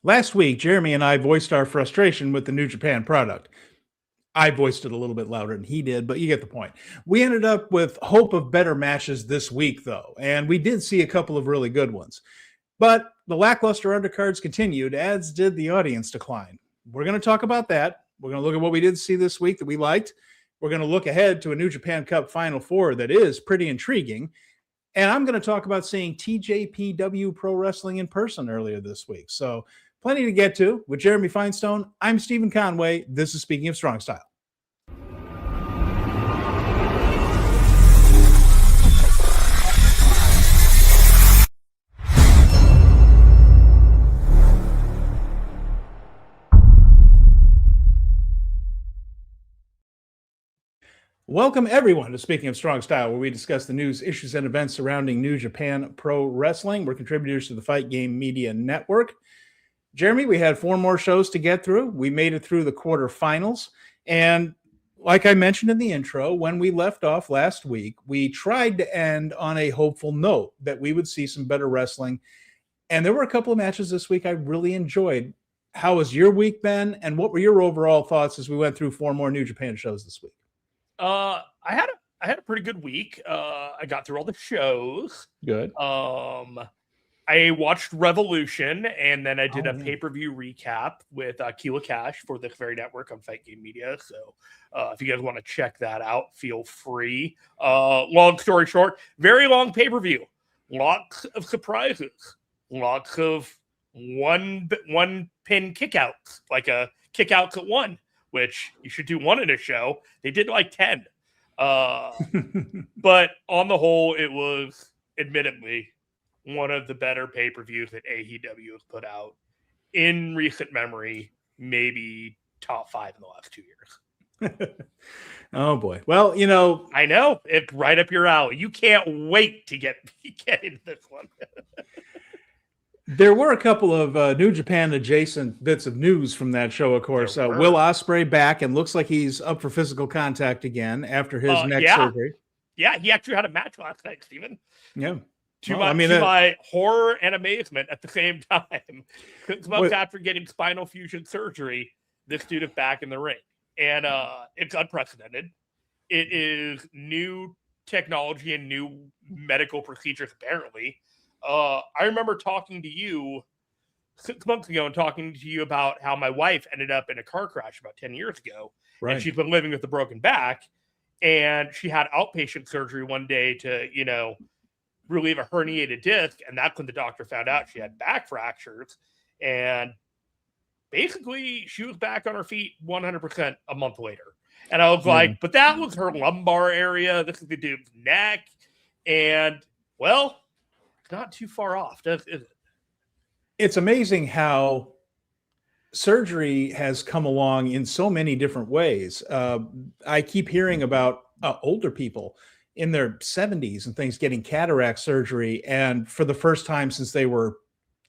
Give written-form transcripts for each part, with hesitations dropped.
Last week, Jeremy and I voiced our frustration with the New Japan product. I voiced it a little bit louder than he did, but you get the point. We ended up with hope of better matches this week, though, and we did see a couple of really good ones. But the lackluster undercards continued, as did the audience decline. We're going to talk about that. We're going to look at what we did see this week that we liked. We're going to look ahead to a New Japan Cup Final Four that is pretty intriguing. And I'm going to talk about seeing TJPW Pro Wrestling in person earlier this week. So plenty to get to. With Jeremy Finestone, I'm Steven Conway. This is Speaking of Strong Style. Welcome, everyone, to Speaking of Strong Style, where we discuss the news, issues, and events surrounding New Japan Pro Wrestling. We're contributors to the Fight Game Media Network. Jeremy, we had 4 more shows to get through. We made it through the quarterfinals. And like I mentioned in the intro, when we left off last week, we tried to end on a hopeful note that we would see some better wrestling. And there were a couple of matches this week I really enjoyed. How has your week been? And what were your overall thoughts as we went through 4 more New Japan shows this week? I had a pretty good week. I got through all the shows. Good. I watched Revolution, and then I did a pay-per-view recap with Keela Cash for the very network on Fight Game Media. So if you guys want to check that out, feel free. Long story short, very long pay-per-view. Lots of surprises. Lots of one pin kickouts, like a kickouts at 1. Which you should do 1 in a show. They did like 10. But on the whole, it was admittedly one of the better pay-per-views that AEW has put out in recent memory, maybe top 5 in the last 2 years. Oh, boy. Well, you know. I know. It's right up your alley. You can't wait to get into this one. There were a couple of New Japan adjacent bits of news from that show, of course. Will Ospreay back and looks like he's up for physical contact again after his neck surgery. Yeah, he actually had a match last night, Steven. Yeah. To my horror and amazement at the same time. 6 months after getting spinal fusion surgery, this dude is back in the ring. And it's unprecedented. It is new technology and new medical procedures, apparently. I remember talking to you 6 months ago and talking to you about how my wife ended up in a car crash about 10 years ago. Right. And she's been living with a broken back. And she had outpatient surgery one day to, relieve a herniated disc. And that's when the doctor found out she had back fractures. And basically, she was back on her feet 100% a month later. And I was like, but that was her lumbar area. This is the dude's neck. And, well, not too far off, is it? It's amazing how surgery has come along in so many different ways. I keep hearing about older people in their 70s and things getting cataract surgery, and for the first time since they were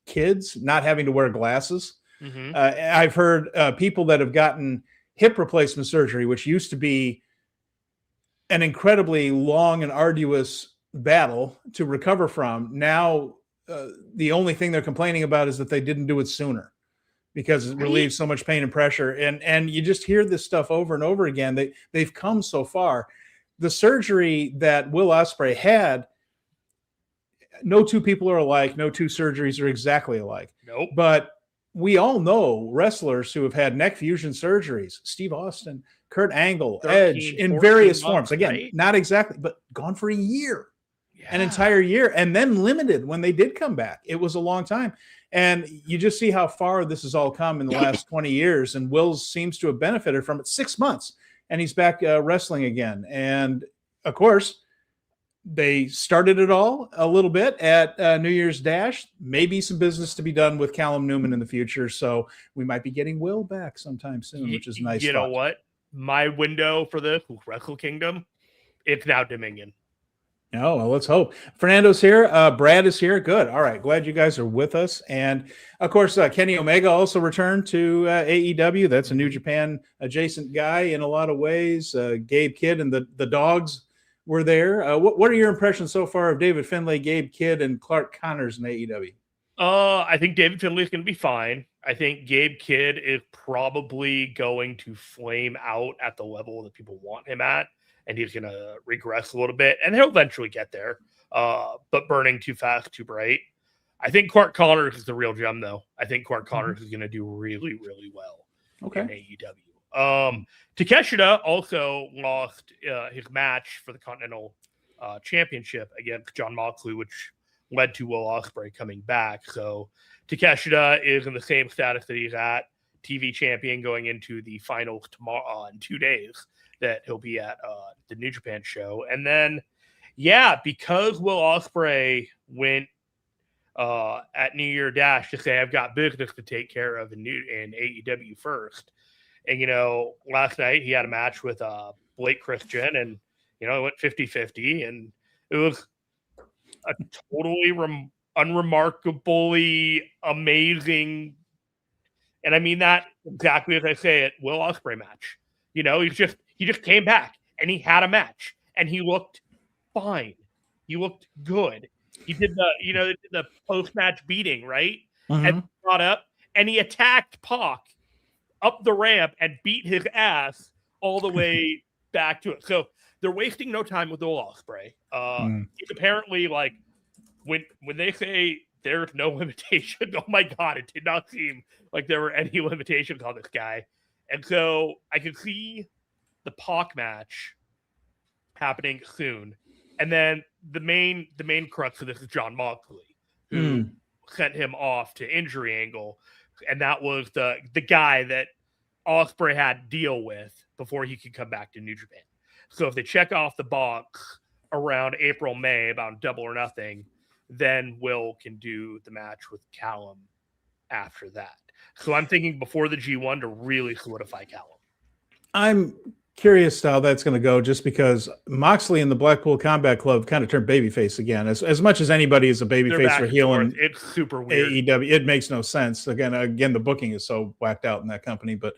kids, not having to wear glasses. Mm-hmm. I've heard people that have gotten hip replacement surgery, which used to be an incredibly long and arduous battle to recover from. Now the only thing they're complaining about is that they didn't do it sooner because it relieves so much pain and pressure. And you just hear this stuff over and over again. They've come so far. The surgery that Will Ospreay had, no 2 people are alike. No 2 surgeries are exactly alike. Nope. But we all know wrestlers who have had neck fusion surgeries. Steve Austin, Kurt Angle, Edge, in various forms. Again, right? Not exactly, but gone for a year. An entire year, and then limited when they did come back. It was a long time. And you just see how far this has all come in the last 20 years. And Will seems to have benefited from it. 6 months, and he's back wrestling again. And, of course, they started it all a little bit at New Year's Dash. Maybe some business to be done with Callum Newman in the future. So we might be getting Will back sometime soon, which is nice. You know what? My window for the Wrestle Kingdom, it's now Dominion. Oh, well, let's hope. Fernando's here. Brad is here. Good. All right. Glad you guys are with us. And, of course, Kenny Omega also returned to AEW. That's a New Japan adjacent guy in a lot of ways. Gabe Kidd and the Dogs were there. What are your impressions so far of David Finlay, Gabe Kidd, and Clark Connors in AEW? I think David Finlay is going to be fine. I think Gabe Kidd is probably going to flame out at the level that people want him at, and he's going to regress a little bit, and he'll eventually get there. But burning too fast, too bright. I think Clark Connors is the real gem, though. I think Clark Connors is going to do really, really well in AEW. Takeshita also lost his match for the Continental Championship against John Moxley, which led to Will Ospreay coming back. So Takeshita is in the same status that he's at, TV champion going into the finals tomorrow in 2 days that he'll be at the New Japan show. And then, because Will Ospreay went at New Year Dash to say, I've got business to take care of in AEW first. And, last night he had a match with Blake Christian, and, it went 50-50, and it was a totally unremarkably amazing, and I mean that exactly as I say it, Will Ospreay match. He just came back and he had a match and he looked fine. He looked good. He did the post-match beating, right? Mm-hmm. And brought up and he attacked Pac up the ramp and beat his ass all the way back to it. So they're wasting no time with Will Ospreay. He's apparently like, when they say there's no limitation, oh my God, it did not seem like there were any limitations on this guy. And so I can see the Pac match happening soon. And then the main crux of this is John Moxley, who sent him off to injury angle. And that was the guy that Ospreay had to deal with before he could come back to New Japan. So if they check off the box around April, May about Double or Nothing, then Will can do the match with Callum after that. So I'm thinking before the G1 to really solidify Callum. I'm curious how that's going to go, just because Moxley and the Blackpool Combat Club kind of turned babyface again. As much as anybody is a babyface for heel and it's super weird. AEW, it makes no sense. Again, the booking is so whacked out in that company. But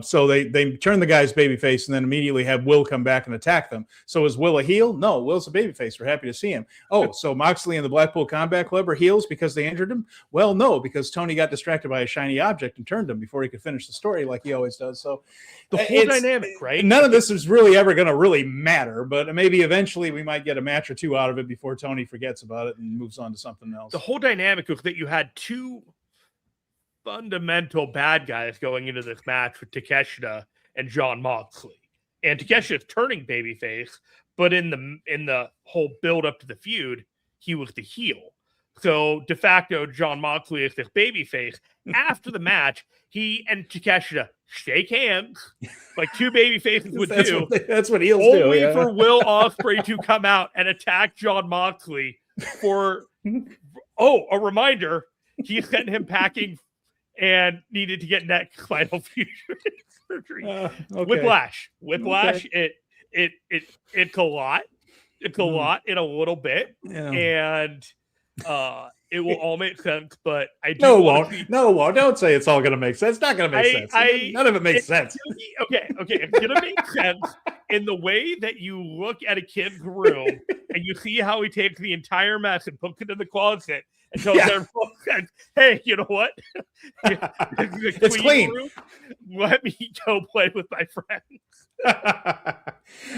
so they turn the guy's babyface and then immediately have Will come back and attack them. So is Will a heel? No, Will's a babyface. We're happy to see him. Oh, so Moxley and the Blackpool Combat Club are heels because they injured him? Well, no, because Tony got distracted by a shiny object and turned him before he could finish the story like he always does. So the whole dynamic, right? None of this is really ever going to really matter, but maybe eventually we might get a match or two out of it before Tony forgets about it and moves on to something else. The whole dynamic was that you had two fundamental bad guys going into this match with Takeshita and John Moxley. And Takeshita is turning babyface, but in the whole build up to the feud, he was the heel. So de facto, John Moxley is this babyface. After the match, he and Takeshita shake hands like two babyfaces would do. That's what heels do. Only for Will Ospreay to come out and attack John Moxley for, a reminder, he sent him packing and needed to get neck spinal fusion surgery. Whiplash. Okay. It's a lot. It's a lot in a little bit. Yeah. And it will all make sense, but I do. No, it won't. No, it won't. Don't say it's all going to make sense. It's not going to make sense. None of it makes sense. Okay. It's going to make sense in the way that you look at a kid's room and you see how he takes the entire mess and puts it in the closet and tells everyone, hey, you know what? It's clean. Room. Let me go play with my friends.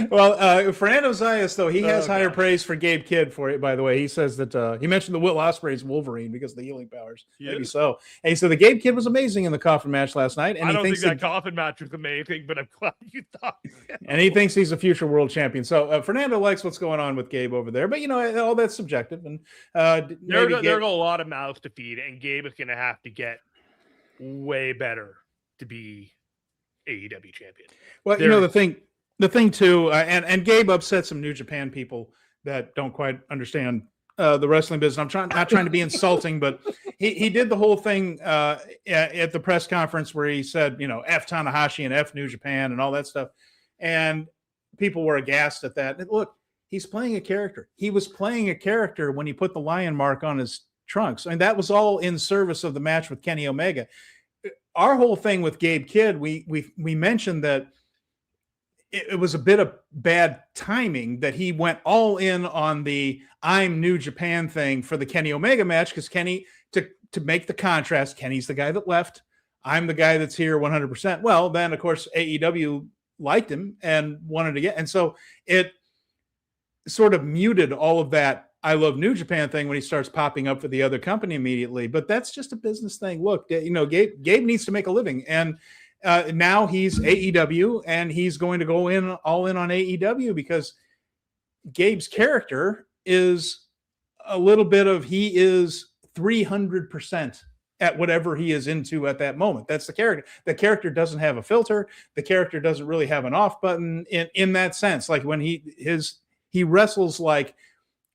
Well, Fernando Zayas, though, he has higher praise for Gabe Kidd for it, by the way. He says that he mentioned the Will Ospreay's Wolverine because of the healing powers. Maybe so. And he said the Gabe Kidd was amazing in the coffin match last night. And I don't think that coffin match was amazing, but I'm glad you thought. And he thinks he's a future world champion. So Fernando likes what's going on with Gabe over there. But, all that's subjective. And there are a lot of mouths to feed, and Gabe is going to have to get way better to be AEW champion. Well, the thing too, and Gabe upset some New Japan people that don't quite understand the wrestling business. I'm not trying to be insulting, but he did the whole thing at the press conference where he said, F Tanahashi and F New Japan and all that stuff. And people were aghast at that. And look, he's playing a character. He was playing a character when he put the lion mark on his trunks. I mean, that was all in service of the match with Kenny Omega. Our whole thing with Gabe Kidd, we mentioned that it was a bit of bad timing that he went all in on the I'm New Japan thing for the Kenny Omega match, because Kenny, to make the contrast, Kenny's the guy that left. I'm the guy that's here 100%. Well, then, of course, AEW liked him and wanted to get, and so it sort of muted all of that I love New Japan thing when he starts popping up for the other company immediately. But that's just a business thing. Look, Gabe needs to make a living, and now he's AEW, and he's going to go all in on AEW because Gabe's character is a little bit of, he is 300% at whatever he is into at that moment. That's the character. The character doesn't have a filter. The character doesn't really have an off button in that sense. Like when he wrestles like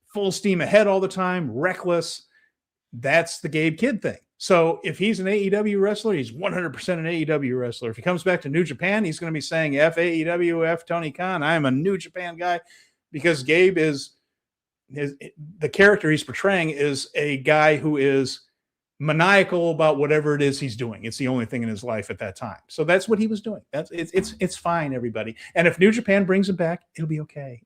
full steam ahead all the time, reckless. That's the Gabe Kidd thing. So if he's an AEW wrestler, he's 100% an AEW wrestler. If he comes back to New Japan, he's going to be saying F AEW, F Tony Khan. I am a New Japan guy, because Gabe is the character he's portraying is a guy who is maniacal about whatever it is he's doing. It's the only thing in his life at that time. So that's what he was doing. It's fine, everybody. And if New Japan brings him back, it'll be okay.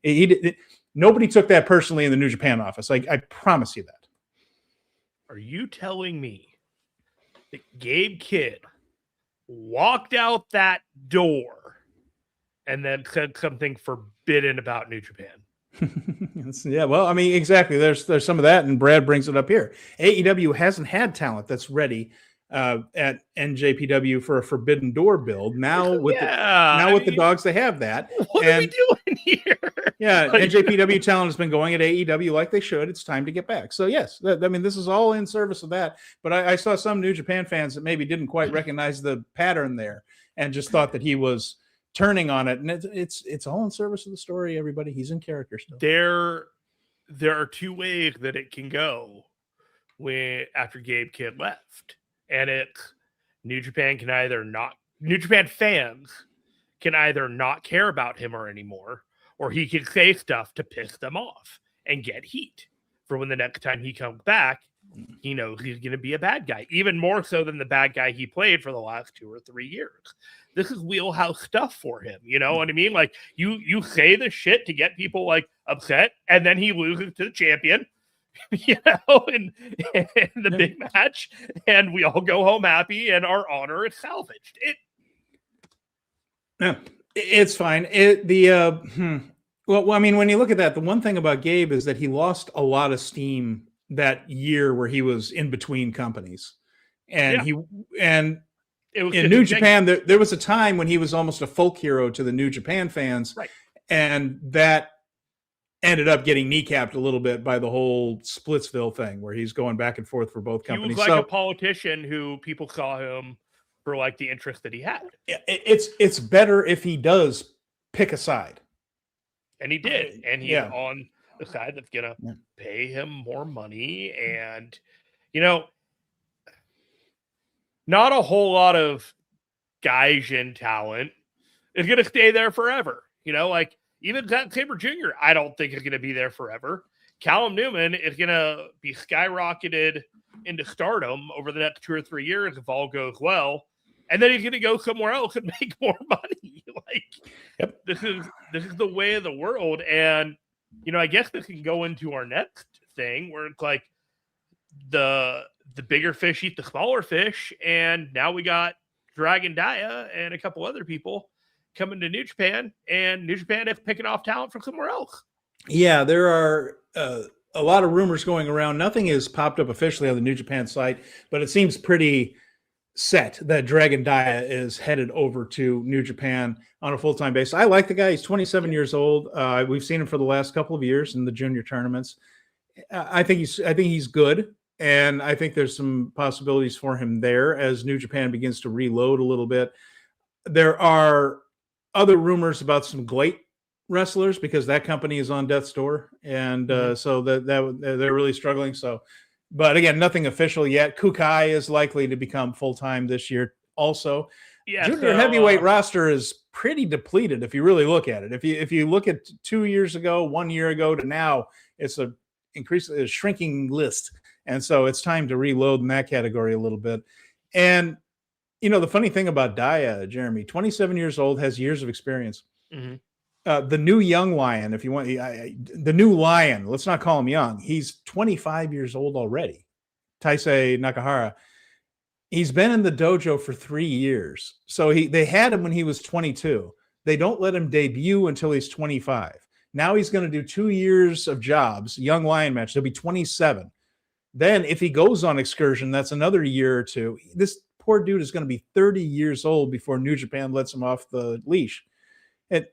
Nobody took that personally in the New Japan office. I promise you that. Are you telling me that Gabe Kidd walked out that door and then said something forbidden about New Japan? Yeah, well, I mean, exactly. There's some of that, and Brad brings it up here. AEW hasn't had talent that's ready at NJPW for a Forbidden Door build. Now with the dogs, they have that. What are we doing here? Yeah, NJPW talent has been going at AEW like they should. It's time to get back. So yes, this is all in service of that. But I saw some New Japan fans that maybe didn't quite recognize the pattern there and just thought that he was turning on it, and it's all in service of the story. Everybody, he's in character still. There are two ways that it can go after Gabe Kidd left, and it's New Japan fans can either not care about him anymore, or he can say stuff to piss them off and get heat for when the next time he comes back, he knows he's going to be a bad guy, even more so than the bad guy he played for the last 2 or 3 years. This is wheelhouse stuff for him. You know what I mean? Like you say the shit to get people like upset, and then he loses to the champion, in the big match, and we all go home happy and our honor is salvaged. It's fine. Well, I mean, when you look at that, the one thing about Gabe is that he lost a lot of steam that year where he was in between companies, and in New Japan, there was a time when he was almost a folk hero to the New Japan fans, right? And that ended up getting kneecapped a little bit by the whole Splitsville thing, where he's going back and forth for both companies. He was like a politician who people saw him for like the interest that he had. It's better if he does pick a side, and he did, and he's on the side that's gonna pay him more money, and not a whole lot of Gaijin talent is going to stay there forever. Like even Zack Sabre Jr., I don't think is going to be there forever. Callum Newman is going to be skyrocketed into stardom over the next 2 or 3 years if all goes well. And then he's going to go somewhere else and make more money. This is the way of the world. And, I guess this can go into our next thing where it's like the bigger fish eat the smaller fish, and now we got Dragon Dia and a couple other people coming to New Japan, and New Japan is picking off talent from somewhere else. Yeah, there are a lot of rumors going around. Nothing has popped up officially on the New Japan site, but it seems pretty set that Dragon Dia is headed over to New Japan on a full-time basis. I like the guy. He's 27 years old. We've seen him for the last couple of years in the junior tournaments. I think he's good. And I think there's some possibilities for him there as New Japan begins to reload a little bit. There are other rumors about some GLEAT wrestlers because that company is on death's door. And so that they're really struggling. So, but again, nothing official yet. Kukai is likely to become full-time this year also. Yeah, junior heavyweight roster is pretty depleted if you really look at it. If you look at 2 years ago, 1 year ago to now, it's a shrinking list. And so it's time to reload in that category a little bit. And, the funny thing about Dia, Jeremy, 27 years old, has years of experience. Mm-hmm. The new young lion, if you want, the new lion, let's not call him young. He's 25 years old already. Taisei Nakahara. He's been in the dojo for 3 years. So they had him when he was 22. They don't let him debut until he's 25. Now he's going to do 2 years of jobs, young lion match. He'll be 27. Then if he goes on excursion, that's another year or two. This poor dude is going to be 30 years old before New Japan lets him off the leash. And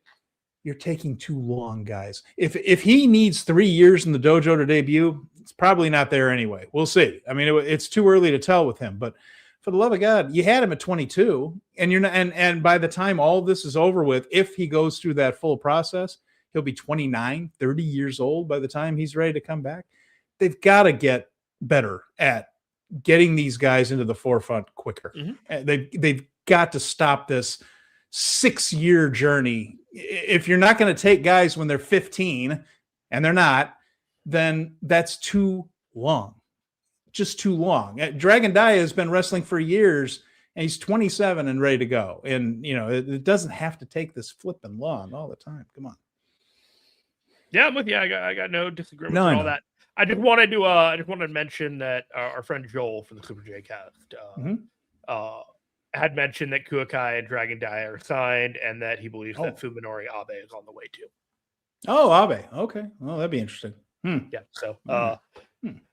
you're taking too long, guys. If he needs 3 years in the dojo to debut, it's probably not there anyway. We'll see. I mean, it's too early to tell with him, but for the love of God, you had him at 22, and you're not, and by the time all this is over with, if he goes through that full process, he'll be 29, 30 years old by the time he's ready to come back. They've got to get better at getting these guys into the forefront quicker. Mm-hmm. They've got to stop this 6-year journey. If you're not going to take guys when they're 15, and they're not, then that's too long. Just too long. Dragon Dia has been wrestling for years, and he's 27 and ready to go. And it doesn't have to take this flipping long all the time. Come on. Yeah, I'm with you. I got no disagreement with all that. I just wanted to mention that our friend Joel from the Super J Cast had mentioned that Kuakai and Dragon Dia are signed, and that he believes that Fuminori Abe is on the way too. Oh, Abe. Okay. Well, that'd be interesting. Yeah. So,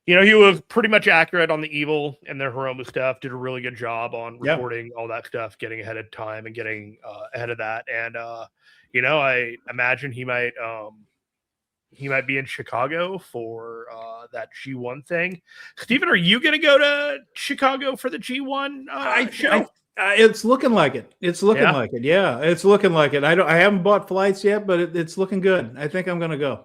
he was pretty much accurate on the Evil and their Hiromu stuff. Did a really good job on recording all that stuff, getting ahead of time and getting ahead of that. And I imagine he might be in Chicago for that G1 thing. Steven, are you going to go to Chicago for the G1 show? It's looking like it. It's looking like it. Yeah, it's looking like it. I haven't bought flights yet, but it's looking good. I think I'm going to go.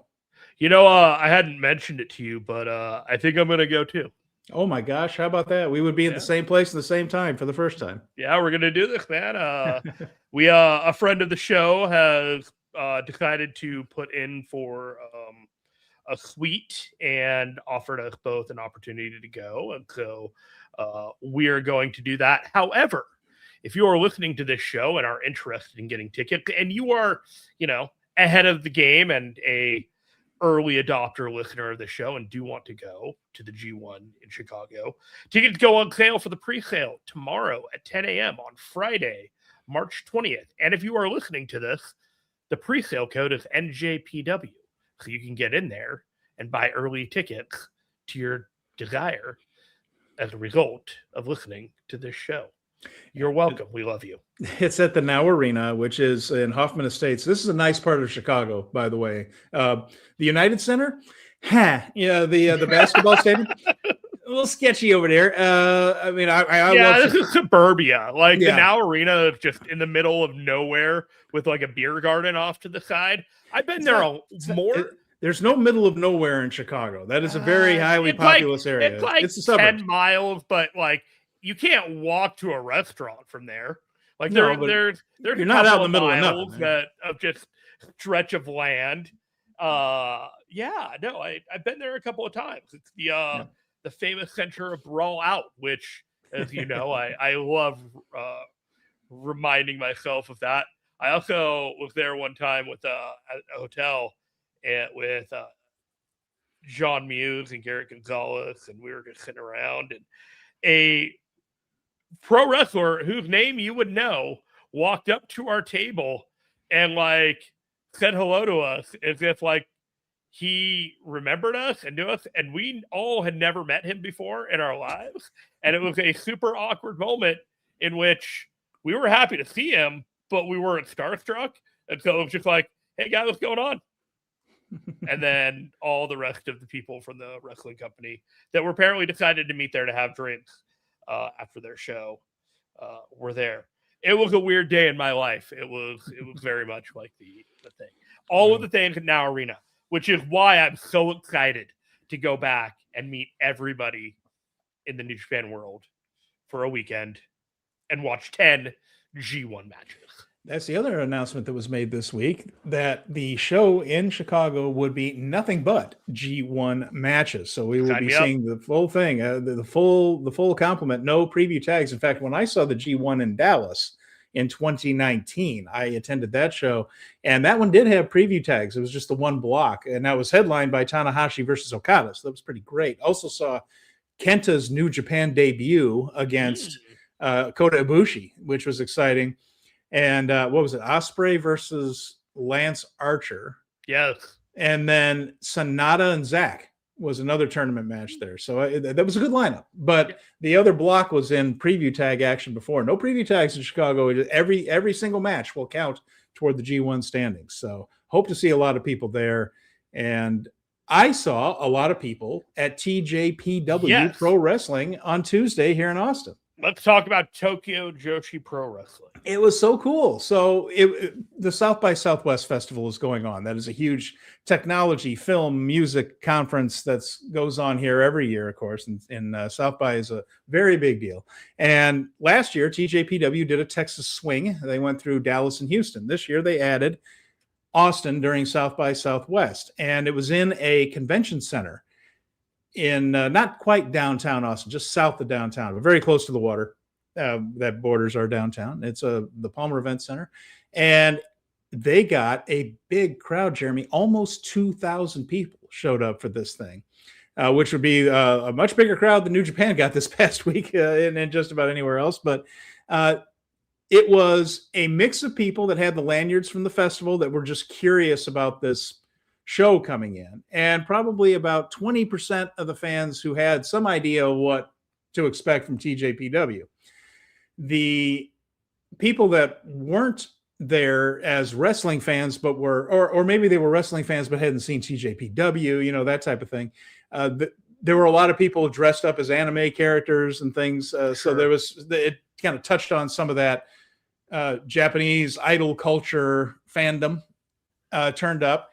I hadn't mentioned it to you, but I think I'm going to go too. Oh my gosh, how about that? We would be at the same place at the same time for the first time. Yeah, we're going to do this, man. A friend of the show has decided to put in for a suite and offered us both an opportunity to go. And so we are going to do that. However, if you are listening to this show and are interested in getting tickets, and you are, ahead of the game and a early adopter listener of the show and do want to go to the G1 in Chicago, tickets go on sale for the pre-sale tomorrow at 10 a.m. on Friday, March 20th. And if you are listening to this, the pre-sale code is NJPW. So you can get in there and buy early tickets to your desire as a result of listening to this show. You're welcome. We love you. It's at the Now Arena, which is in Hoffman Estates. This is a nice part of Chicago, by the way. The United Center, the basketball stadium, a little sketchy over there. This is suburbia. The Now Arena is just in the middle of nowhere with like a beer garden off to the side. I've been there more. There's no middle of nowhere in Chicago. That is a very highly populous area. It's 10 miles, but you can't walk to a restaurant from there. There's you're not out in the middle of nothing. Of just stretch of land. I've been there a couple of times. It's the famous center of Brawl Out, which, as you know, I love reminding myself of that. I also was there one time with at a hotel with John Muse and Garrett Gonzalez, and we were just sitting around, and a pro wrestler whose name you would know walked up to our table and said hello to us as if he remembered us and knew us, and we all had never met him before in our lives. And it was a super awkward moment in which we were happy to see him, but we weren't starstruck. And so it was just hey guy, what's going on? And then all the rest of the people from the wrestling company that were apparently decided to meet there to have drinks after their show were there. It was a weird day in my life. It was very much like the thing. All of the things at Now Arena, which is why I'm so excited to go back and meet everybody in the New Japan world for a weekend and watch 10 G1 matches. That's the other announcement that was made this week, that the show in Chicago would be nothing but G1 matches. So we will be seeing the full thing, the full complement, no preview tags. In fact, when I saw the G1 in Dallas, in 2019. I attended that show, and that one did have preview tags. It was just the one block, and that was headlined by Tanahashi versus Okada. So that was pretty great. Also saw Kenta's New Japan debut against Kota Ibushi, which was exciting. And what was it? Ospreay versus Lance Archer. Yes. And then Sonata and Zack was another tournament match there. So that was a good lineup. But the other block was in preview tag action before. No preview tags in Chicago. Every single match will count toward the G1 standings. So hope to see a lot of people there. And I saw a lot of people at TJPW Pro Wrestling on Tuesday here in Austin. Let's talk about Tokyo Joshi Pro Wrestling. It was so cool. So the South by Southwest Festival is going on. That is a huge technology, film, music conference that goes on here every year, of course. And South by is a very big deal. And last year, TJPW did a Texas swing. They went through Dallas and Houston. This year, they added Austin during South by Southwest. And it was in a convention center in not quite downtown Austin, just south of downtown, but very close to the water that borders our downtown. It's the Palmer Event Center. And they got a big crowd, Jeremy. Almost 2,000 people showed up for this thing, which would be a much bigger crowd than New Japan got this past week and just about anywhere else. But it was a mix of people that had the lanyards from the festival that were just curious about this show coming in, and probably about 20% of the fans who had some idea of what to expect from TJPW. The people that weren't there as wrestling fans, but were, or maybe they were wrestling fans but hadn't seen TJPW, that type of thing. There were a lot of people dressed up as anime characters and things. So it kind of touched on some of that Japanese idol culture fandom turned up.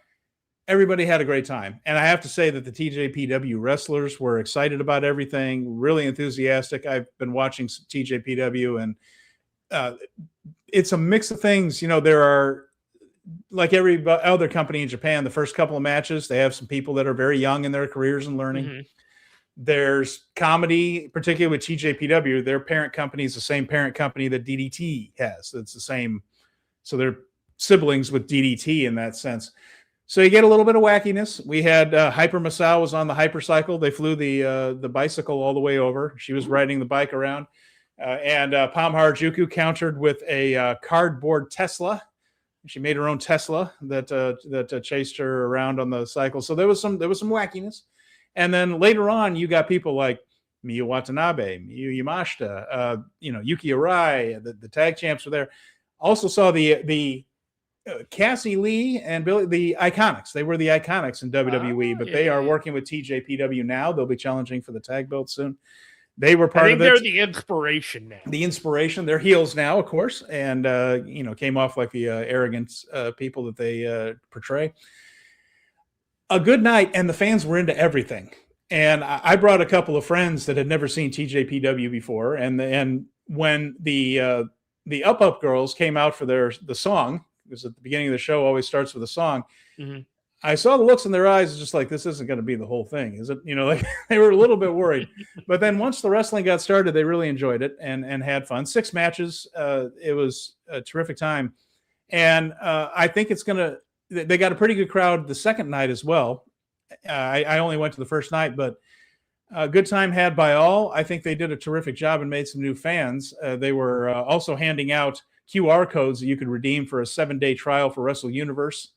Everybody had a great time. And I have to say that the TJPW wrestlers were excited about everything, really enthusiastic. I've been watching TJPW, and it's a mix of things. There are, like every other company in Japan, the first couple of matches, they have some people that are very young in their careers and learning. Mm-hmm. There's comedy, particularly with TJPW. Their parent company is the same parent company that DDT has. It's the same. So they're siblings with DDT in that sense. So you get a little bit of wackiness. We had Hyper Masao was on the hypercycle. They flew the bicycle all the way over. She was riding the bike around. And Pam Harajuku countered with a cardboard Tesla. She made her own Tesla that chased her around on the cycle. So there was some wackiness. And then later on, you got people like Miyu Watanabe, Miyu Yamashita, Yuki Arai, the tag champs were there. Also saw the Cassie Lee and Billy, the Iconics. They were the Iconics in WWE, but they are working with TJPW now. They'll be challenging for the tag belt soon. They were part of it. They're the inspiration now. The inspiration. They're heels now, of course, and came off like the arrogant people that they portray. A good night, and the fans were into everything. And I brought a couple of friends that had never seen TJPW before, and when the Up Girls came out for the song, because at the beginning of the show always starts with a song. Mm-hmm. I saw the looks in their eyes, just like, this isn't going to be the whole thing, is it? They were a little bit worried. But then once the wrestling got started, they really enjoyed it and had fun. 6 matches. It was a terrific time. And I think they got a pretty good crowd the second night as well. I only went to the first night, but a good time had by all. I think they did a terrific job and made some new fans. They were also handing out QR codes that you could redeem for a 7-day trial for Wrestle Universe,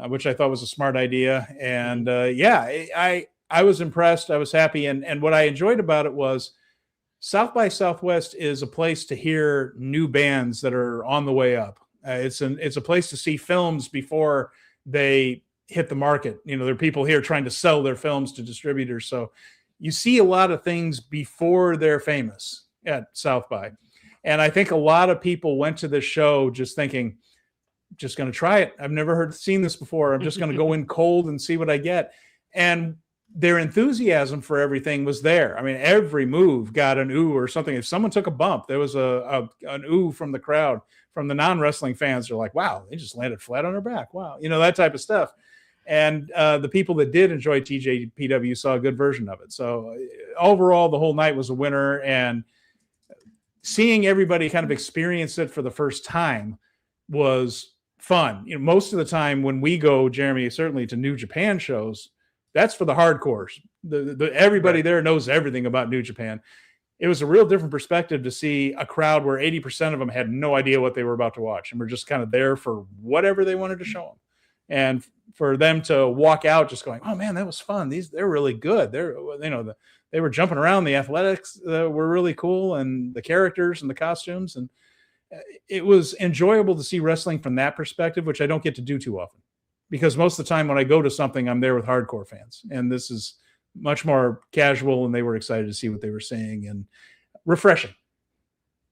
which I thought was a smart idea. And I was impressed. I was happy. And what I enjoyed about it was South by Southwest is a place to hear new bands that are on the way up. It's a place to see films before they hit the market. There are people here trying to sell their films to distributors. So you see a lot of things before they're famous at South by. And I think a lot of people went to this show just thinking, just going to try it. I've never seen this before. I'm just going to go in cold and see what I get. And their enthusiasm for everything was there. I mean, every move got an ooh or something. If someone took a bump, there was an ooh from the crowd. From the non-wrestling fans, they're like, wow, they just landed flat on her back. Wow. That type of stuff. And the people that did enjoy TJPW saw a good version of it. So overall, the whole night was a winner. And seeing everybody kind of experience it for the first time was fun. Most of the time when we go, Jeremy, certainly to New Japan shows, that's for the hardcores. Everybody there knows everything about New Japan. It was a real different perspective to see a crowd where 80% of them had no idea what they were about to watch and were just kind of there for whatever they wanted to show them. And for them to walk out just going, oh man, that was fun. They're really good. They were jumping around. The athletics were really cool, and the characters and the costumes. And it was enjoyable to see wrestling from that perspective, which I don't get to do too often, because most of the time when I go to something, I'm there with hardcore fans. And this is much more casual, and they were excited to see what they were seeing and refreshing.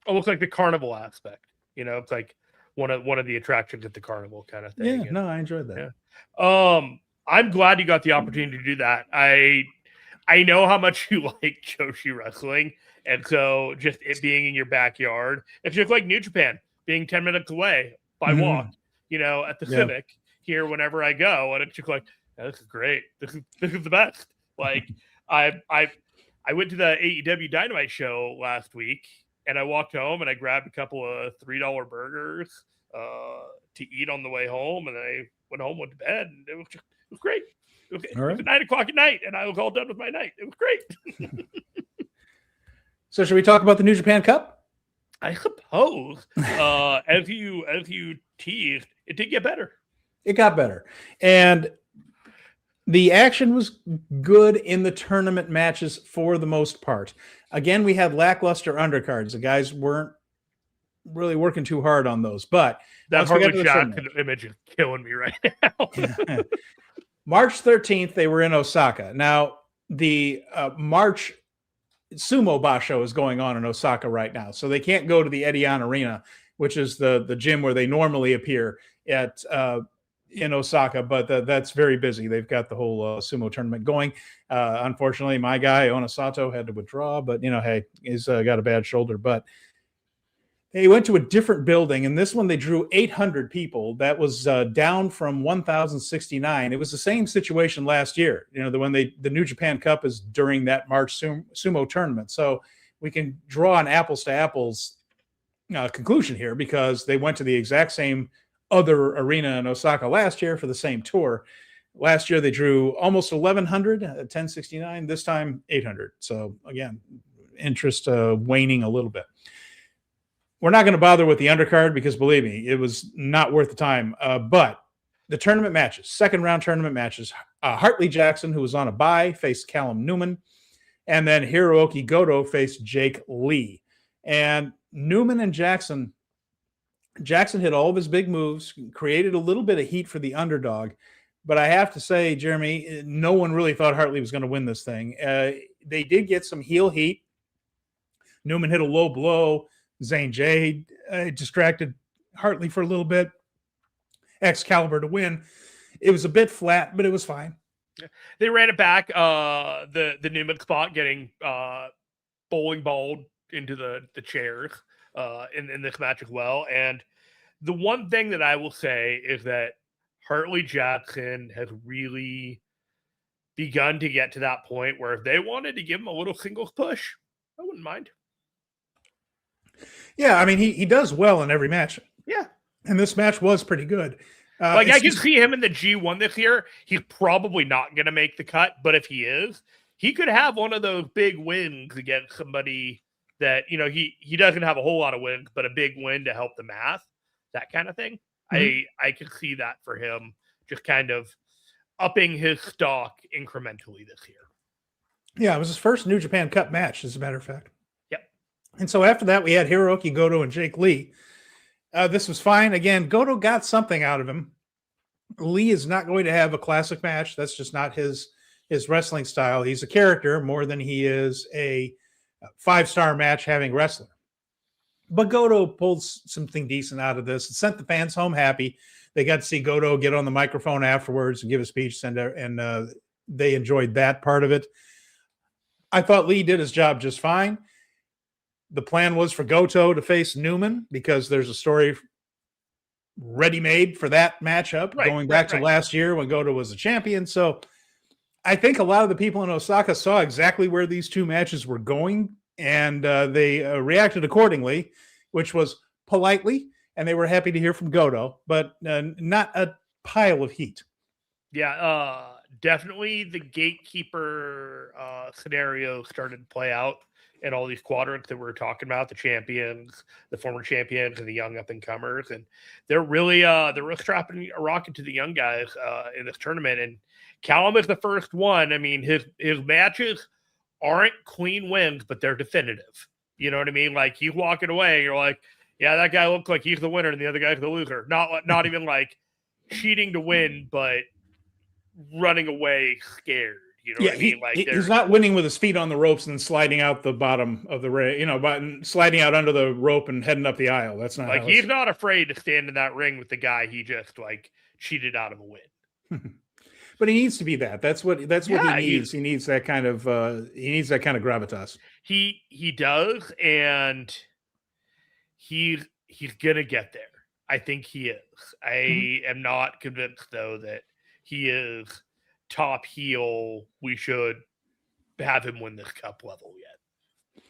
Almost like the carnival aspect, it's like one of the attractions at the carnival kind of thing. Yeah, no, I enjoyed that. Yeah. I'm glad you got the opportunity to do that. I know how much you like Joshi wrestling, and so just it being in your backyard, it's just like New Japan being 10 minutes away by walk, at the Civic here whenever I go, and it's just like, this is great. This is the best. Like I went to the AEW Dynamite show last week, and I walked home and I grabbed a couple of $3 burgers to eat on the way home, and I went home, went to bed, and it was great. It was 9 o'clock at night, and I was all done with my night. It was great. So should we talk about the New Japan Cup? I suppose. As you teased, it did get better. It got better. And the action was good in the tournament matches for the most part. Again, we had lackluster undercards. The guys weren't really working too hard on those. But that Harley Jackson image is killing me right now. March 13th, they were in Osaka. Now, the March Sumo Basho is going on in Osaka right now. So they can't go to the Edion Arena, which is the gym where they normally appear at in Osaka, but that's very busy. They've got the whole sumo tournament going. Unfortunately, my guy, Onosato, had to withdraw, but, hey, he's got a bad shoulder. But they went to a different building, and this one they drew 800 people. That was down from 1,069. It was the same situation last year. When the New Japan Cup is during that March sumo tournament. So we can draw an apples to apples conclusion here, because they went to the exact same other arena in Osaka last year for the same tour. Last year they drew almost 1,100, 1,069. This time 800. So again, interest waning a little bit. We're not going to bother with the undercard because, believe me, it was not worth the time. But the tournament matches, second round tournament matches, Hartley Jackson, who was on a bye, faced Callum Newman, and then Hiroki Goto faced Jake Lee. And Newman and Jackson hit all of his big moves, created a little bit of heat for the underdog. But I have to say, Jeremy, no one really thought Hartley was going to win this thing. They did get some heel heat. Newman hit a low blow. Zane Jade distracted Hartley for a little bit. Excalibur to win. It was a bit flat, but it was fine. They ran it back. The Newman spot getting bowling balled into the chairs in this match as well. And the one thing that I will say is that Hartley Jackson has really begun to get to that point where if they wanted to give him a little singles push, I wouldn't mind. Yeah, I mean, he does well in every match. Yeah. And this match was pretty good. I can see him in the G1 this year. He's probably not going to make the cut, but if he is, he could have one of those big wins against somebody that, he doesn't have a whole lot of wins, but a big win to help the math, that kind of thing. Mm-hmm. I could see that for him, just kind of upping his stock incrementally this year. Yeah, it was his first New Japan Cup match, as a matter of fact. Yep. And so after that, we had Hiroki Goto and Jake Lee. This was fine. Again, Goto got something out of him. Lee is not going to have a classic match. That's just not his wrestling style. He's a character more than he is a 5-star match having wrestler. But Goto pulled something decent out of this and sent the fans home happy. They got to see Goto get on the microphone afterwards and give a speech, and they enjoyed that part of it. I thought Lee did his job just fine. The plan was for Goto to face Newman because there's a story ready-made for that matchup going back to last year when Goto was a champion. So I think a lot of the people in Osaka saw exactly where these two matches were going, and they reacted accordingly, which was politely, and they were happy to hear from Goto, but not a pile of heat. Yeah, definitely the gatekeeper scenario started to play out in all these quadrants that we were talking about, the champions, the former champions, and the young up-and-comers. And they're really strapping a rocket to the young guys in this tournament. And Callum is the first one. I mean, his matches aren't clean wins, but they're definitive. You know what I mean? Like, he's walking away, you're like, yeah, that guy looks like he's the winner and the other guy's the loser. Not even like cheating to win, but running away scared. You know what I mean? Like, he's not winning with his feet on the ropes and sliding out the bottom of the ring, you know, but sliding out under the rope and heading up the aisle. That's not like, he's not afraid to stand in that ring with the guy he just like cheated out of a win. But he needs to be that. That's what he needs. He needs that kind of gravitas. He does, and he's gonna get there. I think he is. I am not convinced though that he is top heel. We should have him win this cup level yet.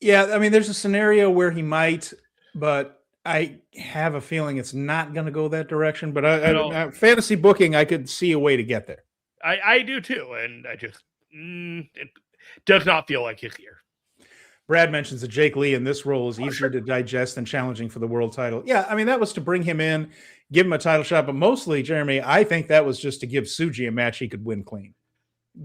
Yeah, I mean, there's a scenario where he might, but I have a feeling it's not going to go that direction. But I fantasy booking, I could see a way to get there. I do too, and I just it does not feel like his year. Brad mentions that Jake Lee in this role is easier to digest and challenging for the world title. Yeah, I mean, that was to bring him in, give him a title shot, but mostly, Jeremy, I think that was just to give Tsuji a match he could win clean.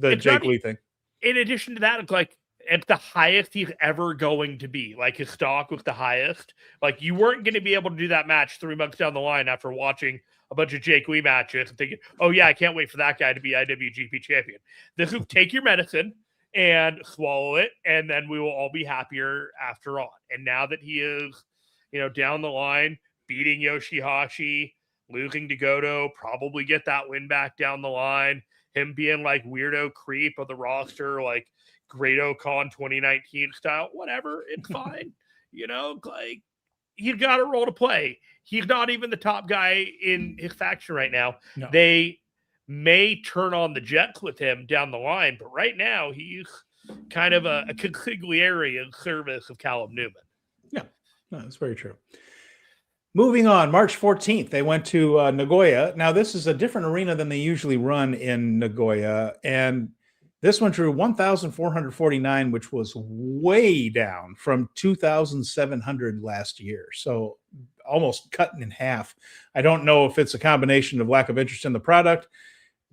It's Jake Lee thing. In addition to that, it's like, it's the highest he's ever going to be. Like, his stock was the highest. Like, you weren't going to be able to do that match 3 months down the line after watching a bunch of Jake Lee matches and thinking, oh yeah, I can't wait for that guy to be IWGP champion. This is take your medicine and swallow it, and then we will all be happier after all. And now that he is, down the line, beating Yoshihashi, losing to Goto, probably get that win back down the line, him being like weirdo creep of the roster, like Grado Con 2019 style, whatever, it's fine. Like, he's got a role to play. He's not even the top guy in his faction right now. No. They may turn on the jets with him down the line, but right now he's kind of a consigliere in service of Callum Newman. Yeah, no, that's very true. Moving on, March 14th, they went to Nagoya. Now, this is a different arena than they usually run in Nagoya, and this one drew 1,449, which was way down from 2,700 last year. So almost cutting in half. I don't know if it's a combination of lack of interest in the product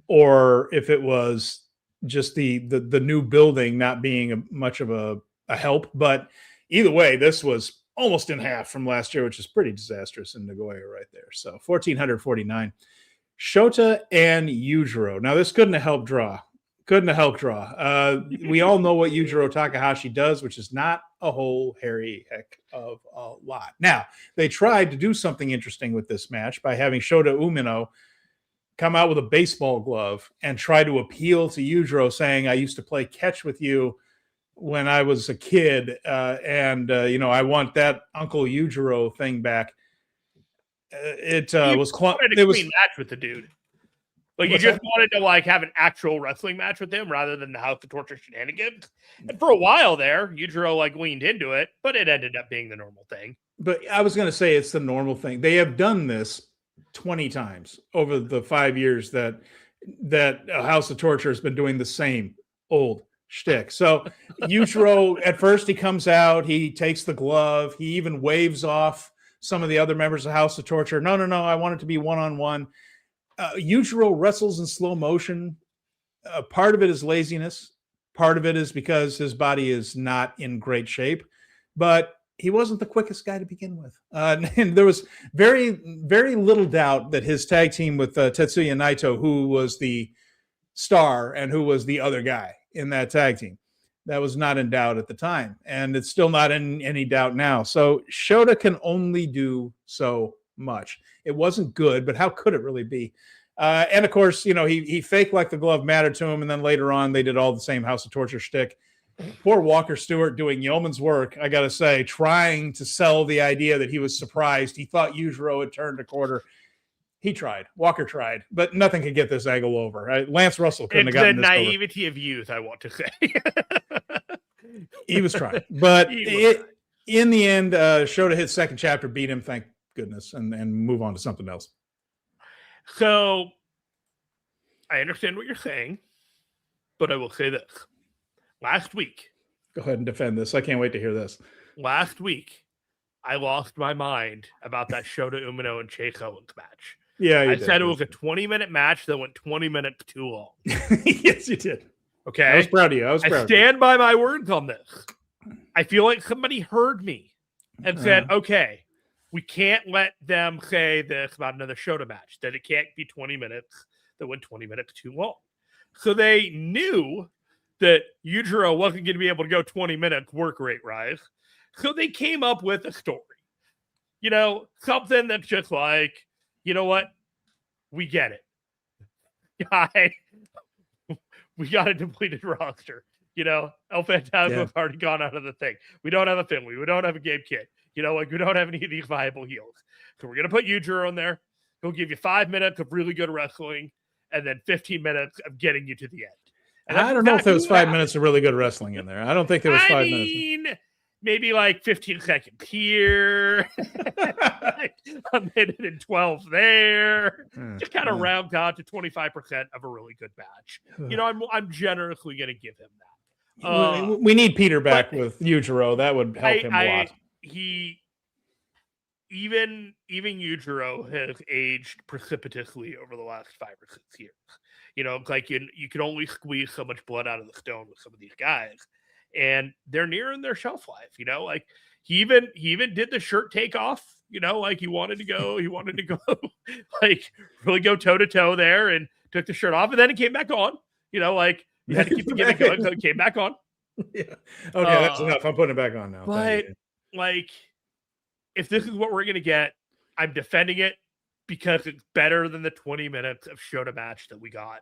or if it was just the new building not being much of a help. But either way, this was almost in half from last year, which is pretty disastrous in Nagoya right there. So 1,449. Shota and Yujiro. Now, this couldn't have helped draw. We all know what Yujiro Takahashi does, which is not a whole hairy heck of a lot. Now, they tried to do something interesting with this match by having Shota Umino come out with a baseball glove and try to appeal to Yujiro, saying, I used to play catch with you when I was a kid, and I want that Uncle Yujiro thing back. It was clean match with the dude. Like, you just wanted to have an actual wrestling match with him rather than the House of Torture shenanigans. And for a while there, Yujiro leaned into it, but it ended up being the normal thing. But I was going to say it's the normal thing. They have done this 20 times over the 5 years that House of Torture has been doing the same old shtick. So Yujiro, at first he comes out, he takes the glove, he even waves off some of the other members of House of Torture. No, I want it to be one-on-one. Yujiro wrestles in slow motion. Part of it is laziness. Part of it is because his body is not in great shape. But he wasn't the quickest guy to begin with. And there was very, very little doubt that his tag team with Tetsuya Naito, who was the star and who was the other guy in that tag team, that was not in doubt at the time. And it's still not in any doubt now. So Shota can only do much. It wasn't good, but how could it really be? And of course, he faked like the glove mattered to him, and then later on they did all the same House of Torture shtick. Poor Walker Stewart doing yeoman's work, I gotta say, trying to sell the idea that he was surprised. He thought Yujiro had turned a quarter. He tried. Walker tried, but nothing could get this angle over. Right? Lance Russell couldn't have gotten this over. It's the naivety of youth, I want to say. He was trying, but in the end, Shota hit second chapter, beat him, thank goodness, and move on to something else. So I understand what you're saying, but I will say this. Last week. Go ahead and defend this. I can't wait to hear this. Last week, I lost my mind about that Shota Umino and Chase Owens match. Yeah, I said it was a 20-minute match that went 20 minutes too long. Yes, you did. Okay. I was proud of you. I stand by my words on this. I feel like somebody heard me and said, okay, we can't let them say this about another Shota match, that it can't be 20 minutes that went 20 minutes too long. So they knew that Yujiro wasn't going to be able to go 20 minutes work rate rise. So they came up with a story. You know, something that's just like, you know what? We get it. We got a depleted roster. You know, El Phantasmo's already gone out of the thing. We don't have a Finley. We don't have a Gabe Kidd. You know, like we don't have any of these viable heels. So we're going to put Yujiro in there. He'll give you 5 minutes of really good wrestling and then 15 minutes of getting you to the end. And I don't know if there was 5 minutes of really good wrestling in there. I don't think there was 5 minutes. Maybe like 15 seconds here, a minute and 12 there. Just kind of round out to 25% of a really good match. You know, I'm generously going to give him that. We need Peter back with Yujiro. That would help him a lot. Even Yujiro has aged precipitously over the last 5 or 6 years. You know, like you can only squeeze so much blood out of the stone with some of these guys. And they're nearing their shelf life, you know, like he even did the shirt take off, you know, like he wanted to go like really go toe to toe there and took the shirt off and then it came back on, you know, like you had to keep the gimmick going. So it came back on. Yeah. Okay. That's enough. I'm putting it back on now. But like, if this is what we're going to get, I'm defending it because it's better than the 20 minutes of Shota match that we got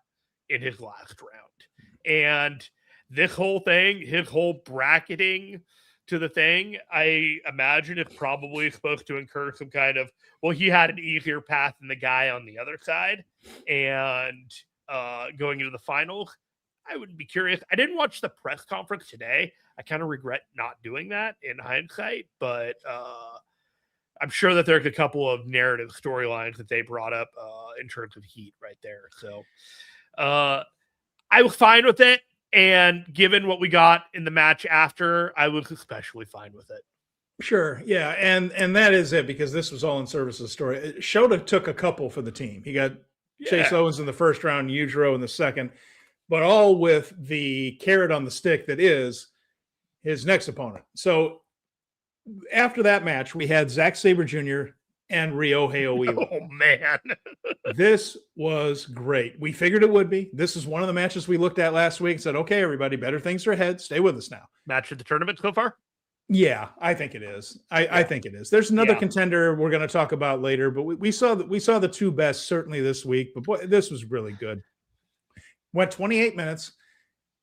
in his last round. And this whole thing, his whole bracketing to the thing, I imagine it's probably supposed to incur some kind of, well, he had an easier path than the guy on the other side. And going into the finals, I would be curious. I didn't watch the press conference today. I kind of regret not doing that in hindsight, but I'm sure that there's a couple of narrative storylines that they brought up in terms of heat right there. So I was fine with it. And given what we got in the match after, I was especially fine with it. Sure. Yeah. And that is it, because this was all in service of the story. Shota took a couple for the team. He got Chase Owens in the first round, Yujiro in the second, but all with the carrot on the stick that is his next opponent. So after that match, we had Zack Sabre Jr. and Ryohei Oiwa. Oh, man. This was great. We figured it would be. This is one of the matches we looked at last week and said, okay, everybody, better things are ahead. Stay with us now. Match of the tournament so far? Yeah, I think it is. I think it is. There's another contender we're going to talk about later, but we saw the two best certainly this week, but boy, this was really good. Went 28 minutes.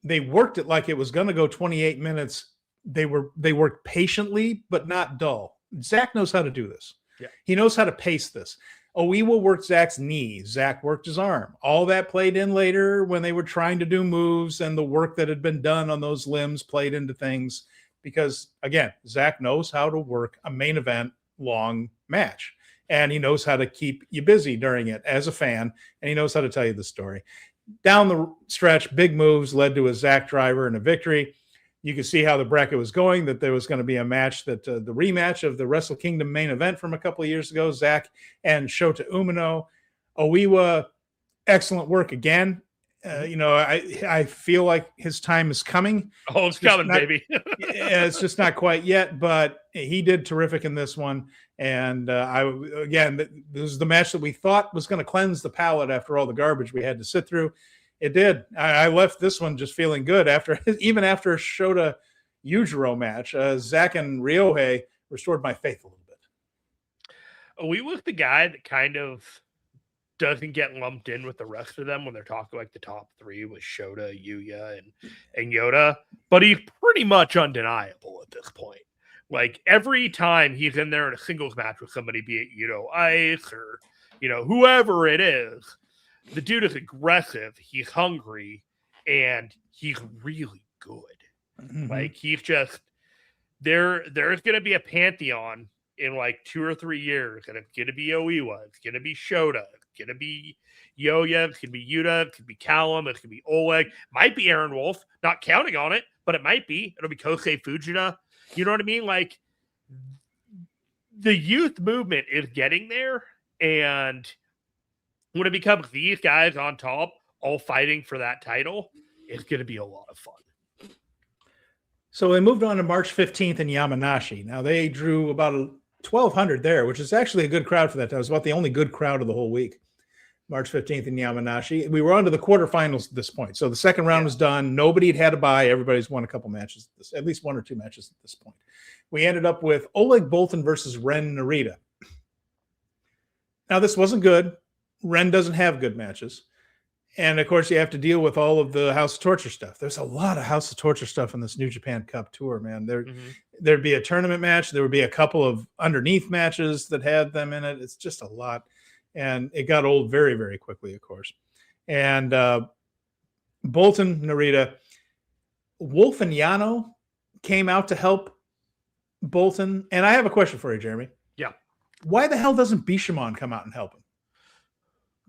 They worked it like it was going to go 28 minutes. They worked patiently, but not dull. Zach knows how to do this. Yeah. He knows how to pace this. Oiwa worked Zach's knee. Zach worked his arm. All that played in later when they were trying to do moves, and the work that had been done on those limbs played into things because, again, Zach knows how to work a main event long match, and he knows how to keep you busy during it as a fan, and he knows how to tell you the story. Down the stretch, big moves led to a Zach driver and a victory. You could see how the bracket was going, that there was going to be a match that the rematch of the Wrestle Kingdom main event from a couple of years ago, Zach and Shota Umino. Oiwa, excellent work again. I feel like his time is coming. Oh, it's coming, baby. Yeah, it's just not quite yet, but he did terrific in this one. And this is the match that we thought was going to cleanse the palate after all the garbage we had to sit through. It did. I left this one just feeling good even after a Shota Yujiro match. Zach and Ryohei restored my faith a little bit. We was the guy that kind of doesn't get lumped in with the rest of them when they're talking like the top three with Shota, Yuya, and Yota, but he's pretty much undeniable at this point. Like every time he's in there in a singles match with somebody, be it Ice or whoever it is, the dude is aggressive, he's hungry, and he's really good. Mm-hmm. Like he's just there's going to be a pantheon in like 2 or 3 years, and it's going to be Oiwa, it's going to be Shota, it's going to be Yuya, it's going to be Yuta, it's going to be Callum, it's going to be Oleg, might be Aaron Wolf, not counting on it, but it might be. It'll be Kosei Fujita. You know what I mean? Like the youth movement is getting there, and when it becomes these guys on top, all fighting for that title, it's going to be a lot of fun. So they moved on to March 15th in Yamanashi. Now they drew about 1,200 there, which is actually a good crowd for that. That was about the only good crowd of the whole week. March 15th in Yamanashi. We were on to the quarterfinals at this point. So the second round was done. Nobody had a bye. Everybody's won a couple matches, at least 1 or 2 matches at this point. We ended up with Oleg Boltin versus Ren Narita. Now this wasn't good. Ren doesn't have good matches. And of course, you have to deal with all of the House of Torture stuff. There's a lot of House of Torture stuff in this New Japan Cup tour, man. There'd be a tournament match. There would be a couple of underneath matches that had them in it. It's just a lot. And it got old very, very quickly, of course. And Boltin, Narita, Wolf and Yano came out to help Boltin. And I have a question for you, Jeremy. Yeah. Why the hell doesn't Bishamon come out and help him?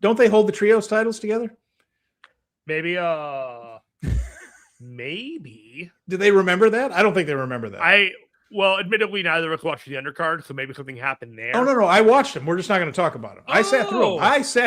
Don't they hold the trios titles together? Maybe. Maybe. Do they remember that? I don't think they remember that. Well, admittedly, neither of us watched the undercard, so maybe something happened there. Oh, no. I watched them. We're just not going to talk about them. I sat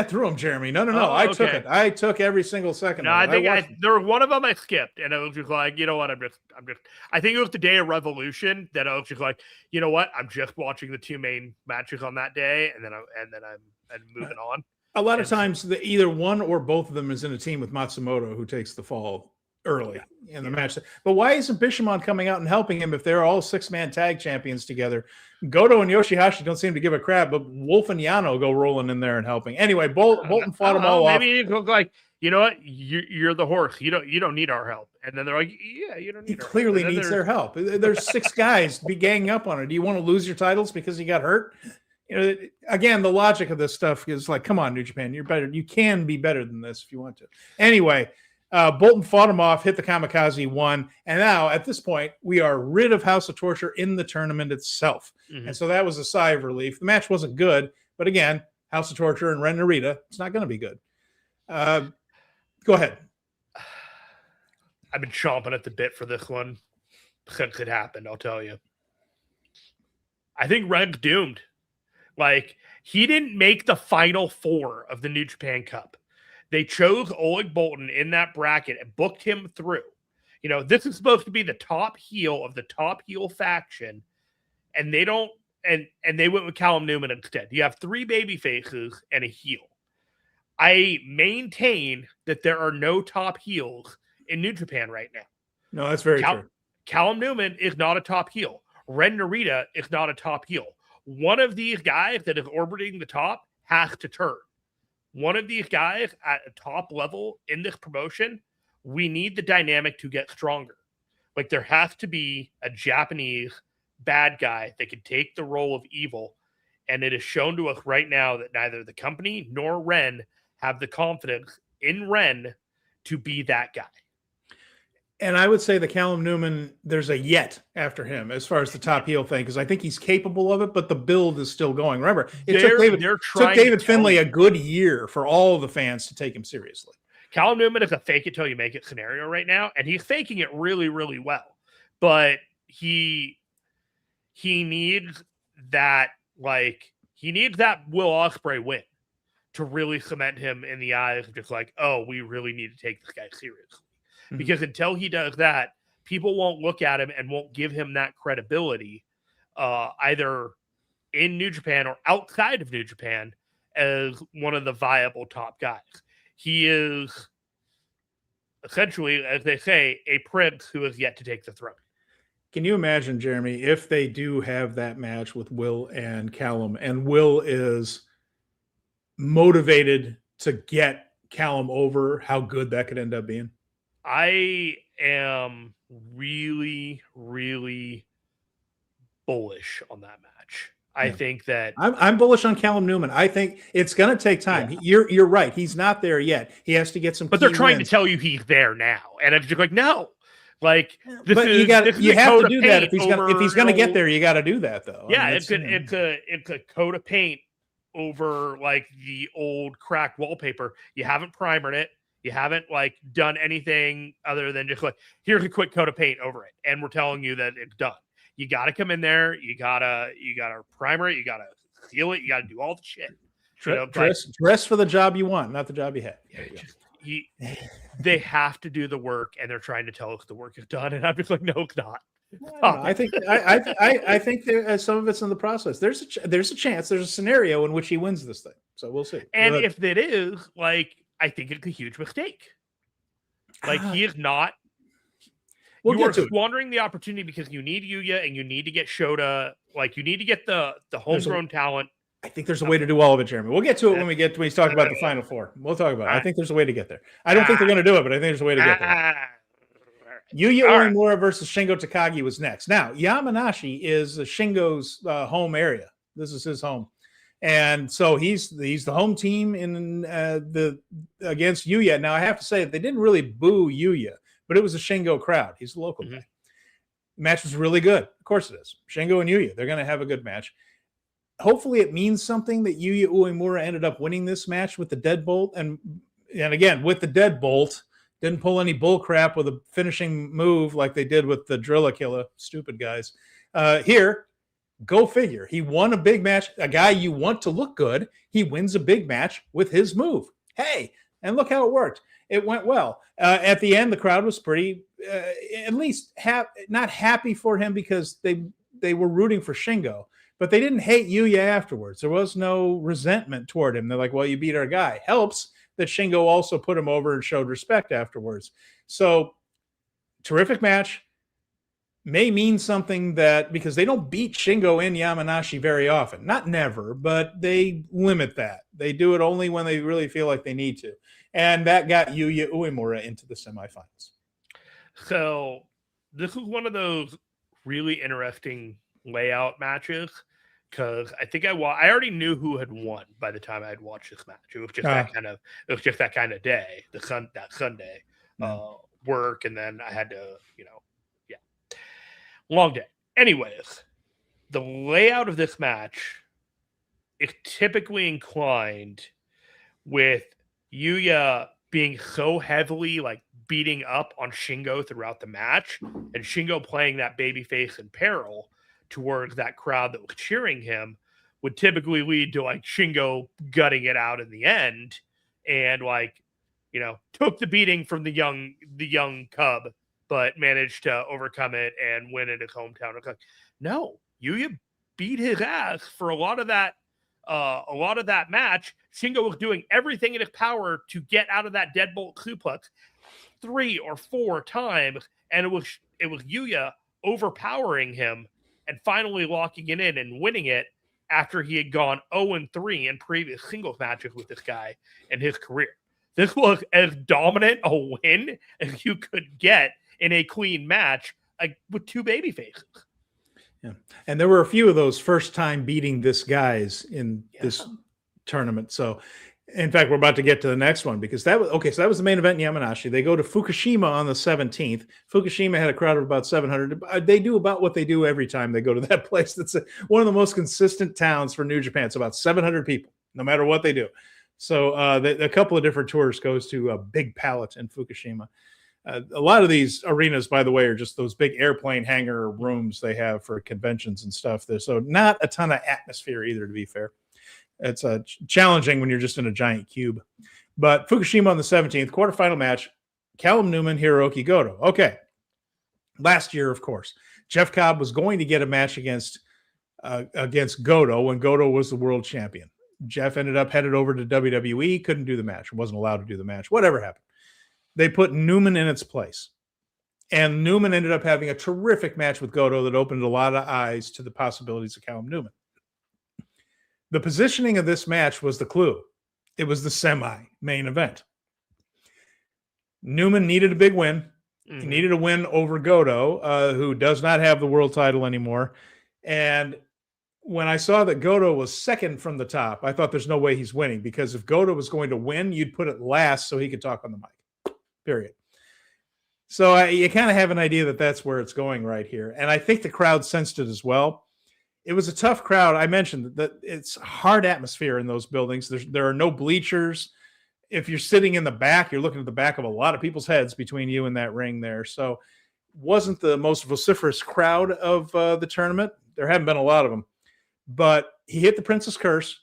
through them, Jeremy. No. I took it. I took every single second. No, I think there was one of them I skipped, and it was just like, you know what? I think it was the day of Revolution that I was just like, you know what? I'm just watching the 2 main matches on that day, and then I'm moving on. A lot of times, either one or both of them is in a team with Matsumoto, who takes the fall early in the match. But why isn't Bishamon coming out and helping him if they're all 6-man tag champions together? Goto and Yoshihashi don't seem to give a crap, but Wolf and Yano go rolling in there and helping. Anyway, Boltin fought them all off. Maybe it looked like, you know what? You're the horse. You don't need our help. And then they're like, yeah, you don't need. He clearly needs their help. There's 6 guys be ganging up on it. Do you want to lose your titles because you got hurt? You know, again, the logic of this stuff is like, come on, New Japan, you're better. You can be better than this if you want to. Anyway, Boltin fought him off, hit the kamikaze, won. And now, at this point, we are rid of House of Torture in the tournament itself. Mm-hmm. And so that was a sigh of relief. The match wasn't good, but again, House of Torture and Ren Narita, it's not going to be good. Go ahead. I've been chomping at the bit for this one since it happened, I'll tell you. I think Ren's doomed. Like, he didn't make the final 4 of the New Japan Cup. They chose Oleg Boltin in that bracket and booked him through. You know, this is supposed to be the top heel of the top heel faction, and they don't. And they went with Callum Newman instead. You have 3 baby faces and a heel. I maintain that there are no top heels in New Japan right now. No, that's very true. Callum Newman is not a top heel. Ren Narita is not a top heel. One of these guys that is orbiting the top has to turn. One of these guys at a top level in this promotion, we need the dynamic to get stronger. Like, there has to be a Japanese bad guy that can take the role of evil. And it is shown to us right now that neither the company nor Ren have the confidence in Ren to be that guy. And I would say the Callum Newman, there's a yet after him as far as the top heel thing, because I think he's capable of it, but the build is still going. Remember, it took David Finlay a good year for all of the fans to take him seriously. Callum Newman is a fake it till you make it scenario right now, and he's faking it really, really well. But he needs that, he needs that Will Ospreay win to really cement him in the eyes of just like, oh, we really need to take this guy seriously. Mm-hmm. Because until he does that, people won't look at him and won't give him that credibility, either in New Japan or outside of New Japan, as one of the viable top guys. He is essentially, as they say, a prince who has yet to take the throne. Can you imagine, Jeremy, if they do have that match with Will and Callum, and Will is motivated to get Callum over, how good that could end up being? I am really, really bullish on that match. I think that I'm bullish on Callum Newman. I think it's going to take time. Yeah. You're right. He's not there yet. He has to get some. But they're trying to tell you he's there now, and I'm just like, no. Like, but you have to do that if he's gonna get there. You got to do that though. Yeah, it's a coat of paint over like the old cracked wallpaper. You haven't primered it. You haven't like done anything other than just like, here's a quick coat of paint over it, and we're telling you that it's done. You got to come in there. You gotta primer it. You gotta seal it. You got to do all the shit. Dress for the job you want, not the job you had. They have to do the work, and they're trying to tell us the work is done, and I'm just like, no, it's not. I think some of it's in the process. There's a chance, there's a scenario in which he wins this thing. So we'll see. And if it is, like, I think it's a huge mistake. Like, he is not. You are squandering the opportunity because you need Yuya and you need to get Shota. Like, you need to get the homegrown talent. I think there's a way to do all of it, Jeremy. We'll get to it when he's talking about the Final Four. We'll talk about it. I think there's a way to get there. I don't think they're going to do it, but I think there's a way to get there. Yuya Uemura versus Shingo Takagi was next. Now, Yamanashi is Shingo's home area. This is his home. And so he's the home team in against Yuya. Now, I have to say, they didn't really boo Yuya, but it was a Shingo crowd. He's a local guy. The match was really good. Of course it is. Shingo and Yuya, they're going to have a good match. Hopefully it means something that Yuya Uemura ended up winning this match with the deadbolt. And again, with the deadbolt, didn't pull any bull crap with a finishing move like they did with the Drilla Killer. Stupid guys. Here, go figure. He won a big match. A guy you want to look good, he wins a big match with his move. Hey, and look how it worked. It went well. At the end, the crowd was pretty, at least not happy for him because they were rooting for Shingo. But they didn't hate Yuya afterwards. There was no resentment toward him. They're like, well, you beat our guy. Helps that Shingo also put him over and showed respect afterwards. So, terrific match. May mean something that, because they don't beat Shingo and Yamanashi very often. Not never, but they limit that. They do it only when they really feel like they need to. And that got Yuya Uemura into the semifinals. So, this was one of those really interesting layout matches, because I think I already knew who had won by the time I had watched this match. It was just that kind of day, that Sunday work, and then I had to, long day. Anyways, the layout of this match is typically inclined with Yuya being so heavily like beating up on Shingo throughout the match, and Shingo playing that babyface in peril towards that crowd that was cheering him, would typically lead to like Shingo gutting it out in the end, and took the beating from the young cub, but managed to overcome it and win in his hometown. It's like, no, Yuya beat his ass for a lot of that match. Shingo was doing everything in his power to get out of that deadbolt suplex 3 or 4 times, and it was Yuya overpowering him and finally locking it in and winning it after he had gone 0-3 in previous singles matches with this guy in his career. This was as dominant a win as you could get in a clean match, like with 2 baby faces. Yeah. And there were a few of those first time beating this guys in this tournament. So in fact, we're about to get to the next one, because that was the main event in Yamanashi. They go to Fukushima on the 17th. Fukushima had a crowd of about 700. They do about what they do every time they go to that place. That's one of the most consistent towns for New Japan. It's about 700 people, no matter what they do. So a couple of different tours goes to a Big Palette in Fukushima. A lot of these arenas, by the way, are just those big airplane hangar rooms they have for conventions and stuff there. So not a ton of atmosphere either, to be fair. It's challenging when you're just in a giant cube. But Fukushima on the 17th, quarterfinal match, Callum Newman, Hiroki Goto. Okay. Last year, of course, Jeff Cobb was going to get a match against Goto when Goto was the world champion. Jeff ended up headed over to WWE, couldn't do the match, wasn't allowed to do the match, whatever happened. They put Newman in its place. And Newman ended up having a terrific match with Goto that opened a lot of eyes to the possibilities of Callum Newman. The positioning of this match was the clue. It was the semi-main event. Newman needed a big win. Mm-hmm. He needed a win over Goto, who does not have the world title anymore. And when I saw that Goto was second from the top, I thought there's no way he's winning, because if Goto was going to win, you'd put it last so he could talk on the mic. Period. So you kind of have an idea that that's where it's going right here. And I think the crowd sensed it as well. It was a tough crowd. I mentioned that it's hard atmosphere in those buildings. There are no bleachers. If you're sitting in the back, you're looking at the back of a lot of people's heads between you and that ring there. So wasn't the most vociferous crowd of the tournament. There haven't been a lot of them. But he hit the Princess Curse,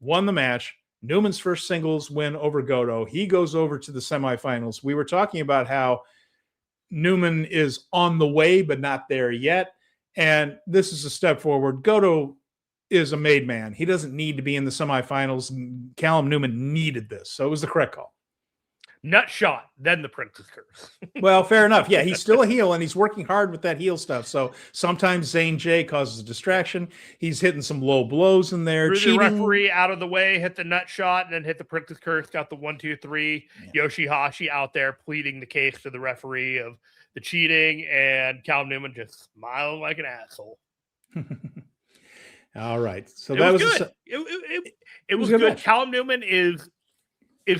won the match. Newman's first singles win over Goto. He goes over to the semifinals. We were talking about how Newman is on the way, but not there yet. And this is a step forward. Goto is a made man. He doesn't need to be in the semifinals. Callum Newman needed this. So it was the correct call. Nut shot, then the Princess Curse. Well, fair enough. Yeah, he's still a heel, and he's working hard with that heel stuff. So sometimes Zane J causes a distraction. He's hitting some low blows in there. Threw the referee out of the way, hit the nut shot, and then hit the Princess Curse, got the 1-2-3. Yeah. Yoshihashi out there pleading the case to the referee of the cheating, and Callum Newman just smiling like an asshole. All right. So that was good. It was good. Callum Newman is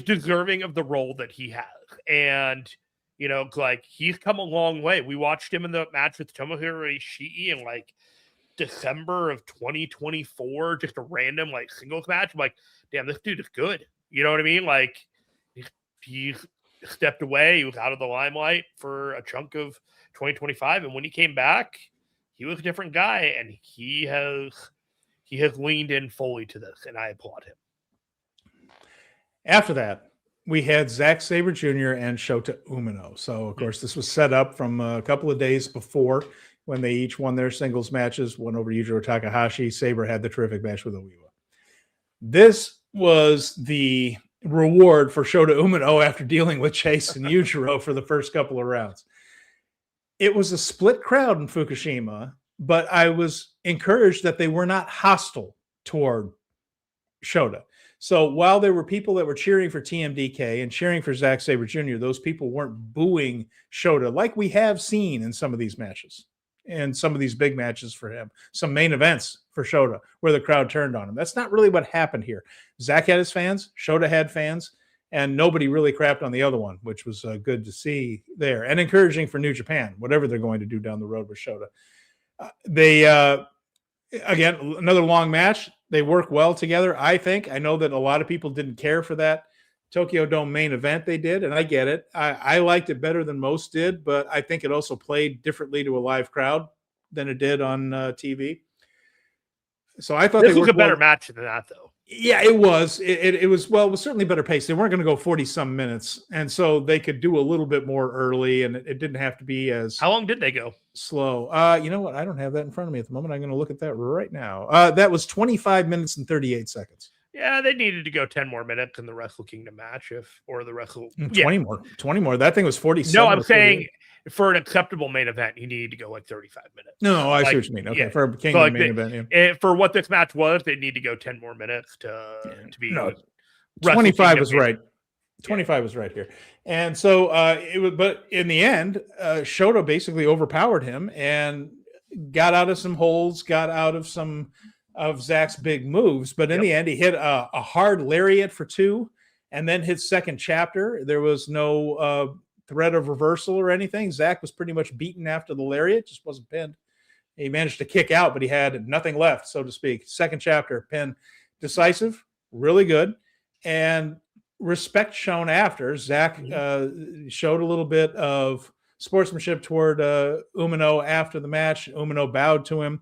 deserving of the role that he has. And, you know, like, he's come a long way. We watched him in the match with Tomohiro Ishii in, like, December of 2024, just a random, like, singles match. I'm like, damn, this dude is good. You know what I mean? Like, he's stepped away. He was out of the limelight for a chunk of 2025. And when he came back, he was a different guy. And he has leaned in fully to this, and I applaud him. After that, we had Zack Sabre Jr. and Shota Umino. So, of course, this was set up from a couple of days before when they each won their singles matches, won over Yujiro Takahashi. Sabre had the terrific match with Oiwa. This was the reward for Shota Umino after dealing with Chase and Yujiro for the first couple of rounds. It was a split crowd in Fukushima, but I was encouraged that they were not hostile toward Shota. So while there were people that were cheering for TMDK and cheering for Zack Sabre Jr., those people weren't booing Shota like we have seen in some of these matches and some of these big matches for him, some main events for Shota where the crowd turned on him. That's not really what happened here. Zack had his fans, Shota had fans, and nobody really crapped on the other one, which was good to see there and encouraging for New Japan, whatever they're going to do down the road with Shota. Again, another long match. They work well together, I think. I know that a lot of people didn't care for that Tokyo Dome main event they did, and I get it. I liked it better than most did, but I think it also played differently to a live crowd than it did on TV. So I thought this was a better match than that, though. Yeah, it was. It was certainly better paced. They weren't going to go 40-some minutes, and so they could do a little bit more early, and it didn't have to be as... How long did they go? Slow. You know what? I don't have that in front of me at the moment. I'm going to look at that right now. That was 25 minutes and 38 seconds. Yeah, they needed to go 10 more minutes in the Wrestle Kingdom match, 20 more. That thing was 47. No, I'm saying for an acceptable main event, you need to go like 35 minutes. No, I see what you mean. Okay, yeah. For a Kingdom main event. Yeah. For what this match was, they need to go 10 more minutes to be. No, 25 was right. 25 was right here. And so it was, but in the end, Shota basically overpowered him and got out of some holes, got out of some of Zach's big moves. But in the end, he hit a hard lariat for 2 and then hit second chapter. There was no threat of reversal or anything. Zach was pretty much beaten after the lariat, just wasn't pinned. He managed to kick out, but he had nothing left, so to speak. Second chapter, pin. Decisive, really good. And respect shown after. Zach showed a little bit of sportsmanship toward Umino after the match. Umino bowed to him.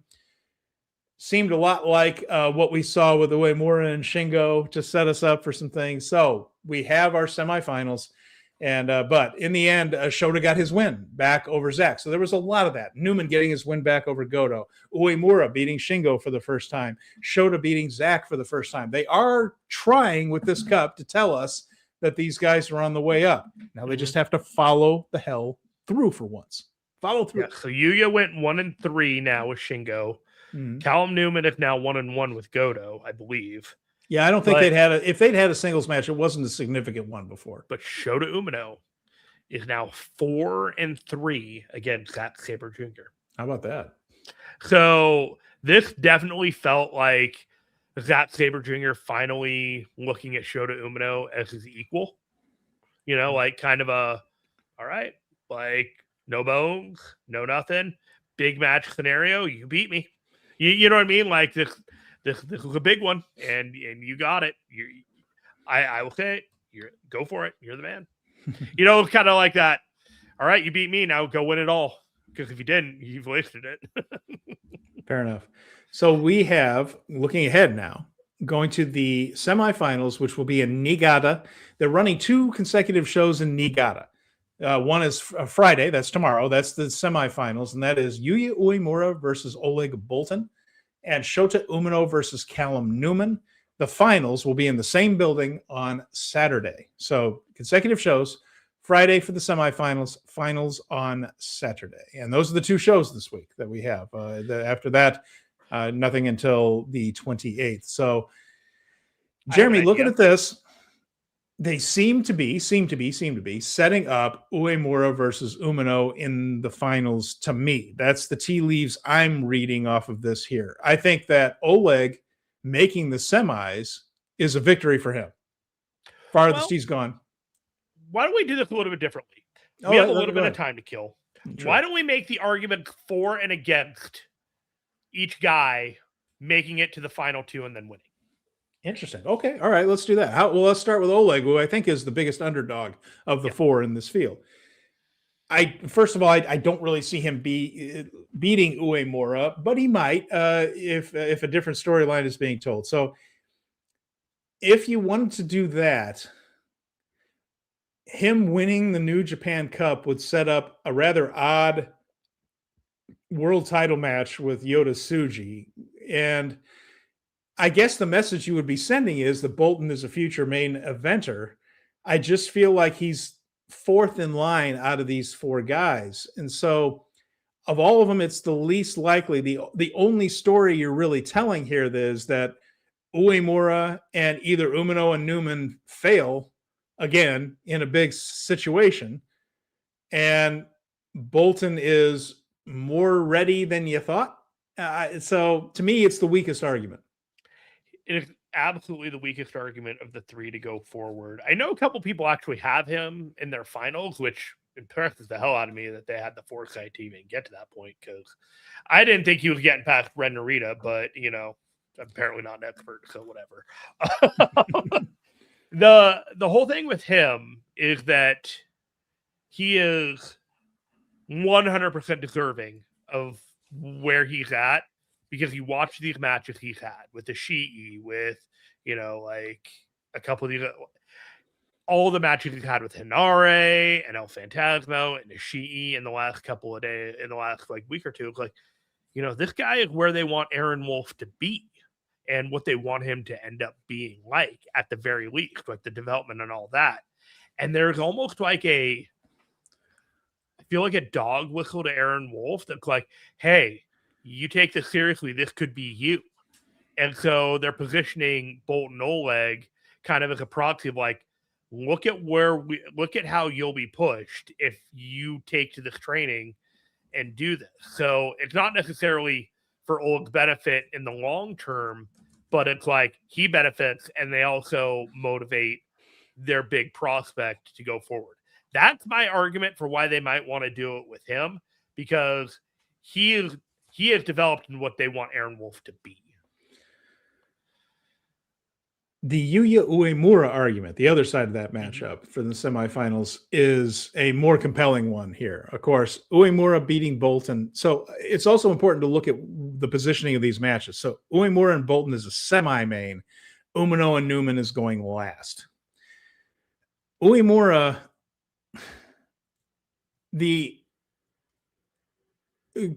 Seemed a lot like what we saw with Uemura and Shingo to set us up for some things. So we have our semifinals. And but in the end, Shota got his win back over Zach. So there was a lot of that. Newman getting his win back over Goto. Uemura beating Shingo for the first time. Shota beating Zach for the first time. They are trying with this cup to tell us that these guys are on the way up. Now they just have to follow the hell through for once. Follow through. Yeah, so Yuya went 1-3 now with Shingo. Callum Newman is now 1-1 with Goto, I believe. Yeah, I don't think if they'd had a singles match, it wasn't a significant one before. But Shota Umino is now 4-3 against Zack Sabre Jr. How about that? So this definitely felt like Zack Sabre Jr. finally looking at Shota Umino as his equal. You know, like kind of all right, Like, no bones, no nothing. Big match scenario. You beat me. You know what I mean? Like this is a big one, and you got it. I will say it. Go for it. You're the man. Kind of like that. All right, you beat me. Now go win it all. Because if you didn't, you've wasted it. Fair enough. So we have, looking ahead now, going to the semifinals, which will be in Niigata. They're running 2 consecutive shows in Niigata. One is Friday, that's tomorrow. That's the semifinals, and that is Yuya Uemura versus Oleg Boltin, and Shota Umino versus Callum Newman. The finals will be in the same building on Saturday. So consecutive shows. Friday for the semifinals, finals on Saturday. And those are the 2 shows this week that we have. After that, nothing until the 28th. So, Jeremy, looking at this, they seem to be setting up Uemura versus Umino in the finals to me. That's the tea leaves I'm reading off of this here. I think that Oleg making the semis is a victory for him. Farthest he's gone. Why don't we do this a little bit differently? We have a little bit of time to kill. True. Why don't we make the argument for and against each guy making it to the final 2 and then winning? Interesting. Okay. All right. Let's do that. Well, let's start with Oleg, who I think is the biggest underdog of the 4 in this field. First of all, I don't really see him beating Uemura, but he might if a different storyline is being told. So if you wanted to do that, him winning the New Japan Cup would set up a rather odd world title match with Yota Tsuji. And I guess the message you would be sending is that Boltin is a future main eventer. I just feel like he's 4th in line out of these 4 guys. And so of all of them, it's the least likely. The only story you're really telling here is that Uemura and either Umino and Newman fail again in a big situation, and Boltin is more ready than you thought. So to me, it's the weakest argument. It is absolutely the weakest argument of the 3 to go forward. I know a couple people actually have him in their finals, which impresses the hell out of me that they had the foresight to even get to that point, because I didn't think he was getting past Ren Narita, but I'm apparently not an expert, so whatever. The whole thing with him is that he is 100% deserving of where he's at, because you watch these matches he's had with the Ishii, with like a couple of these, all the matches he's had with Hinare and El Phantasmo and Ishii in the last couple of days, in the last week or two. It's like, this guy is where they want Aaron Wolf to be, and what they want him to end up being like, at the very least, like the development and all that. And there's almost I feel like a dog whistle to Aaron Wolf that's like, hey, you take this seriously, this could be you. And so they're positioning Boltin Oleg kind of as a proxy of look at how you'll be pushed if you take to this training and do this. So it's not necessarily for Oleg's benefit in the long term, but it's he benefits, and they also motivate their big prospect to go forward. That's my argument for why they might want to do it with him, because he is developed in what they want Aaron Wolf to be. The Yuya Uemura argument, the other side of that matchup for the semifinals, is a more compelling one here. Of course, Uemura beating Boltin. So it's also important to look at the positioning of these matches. So Uemura and Boltin is a semi-main. Umino and Newman is going last. Uemura, the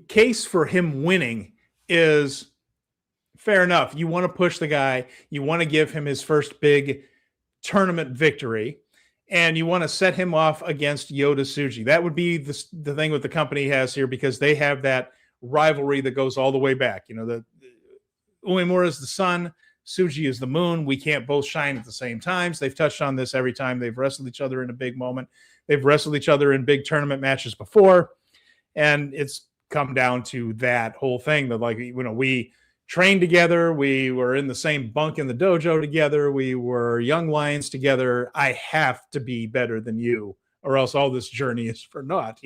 case for him winning is fair enough. You want to push the guy. You want to give him his first big tournament victory, and you want to set him off against Yota Tsuji. That would be the thing what the company has here, because they have that rivalry that goes all the way back. The Uemura is the sun, Tsuji is the moon. We can't both shine at the same times. They've touched on this every time they've wrestled each other in a big moment. They've wrestled each other in big tournament matches before, and it's come down to that whole thing that we trained together. We were in the same bunk in the dojo together. We were young lions together. I have to be better than you or else all this journey is for naught.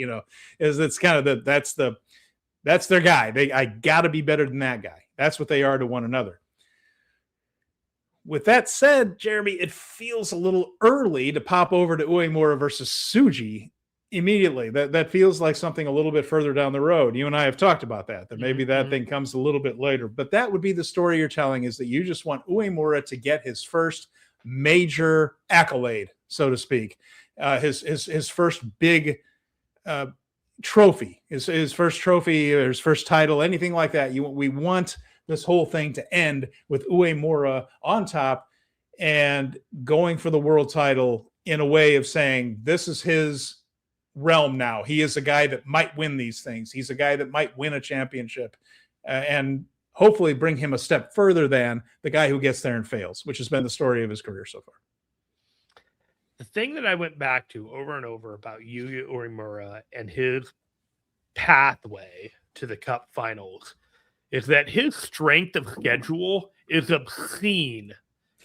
Is it's kind of that's their guy. I got to be better than that guy. That's what they are to one another. With that said, Jeremy, it feels a little early to pop over to Uemura versus Tsuji immediately. That feels like something a little bit further down the road. You and I have talked about that maybe that thing comes a little bit later. But that would be the story you're telling, is that you just want Uemura to get his first major accolade, so to speak, his first big trophy, his first trophy, or his first title, anything like that. We want this whole thing to end with Uemura on top and going for the world title in a way of saying this is his realm now. He is a guy that might win these things. He's a guy that might win a championship and hopefully bring him a step further than the guy who gets there and fails, which has been the story of his career so far. The thing that I went back to over and over about Yuya Uemura and his pathway to the Cup finals is that his strength of schedule is obscene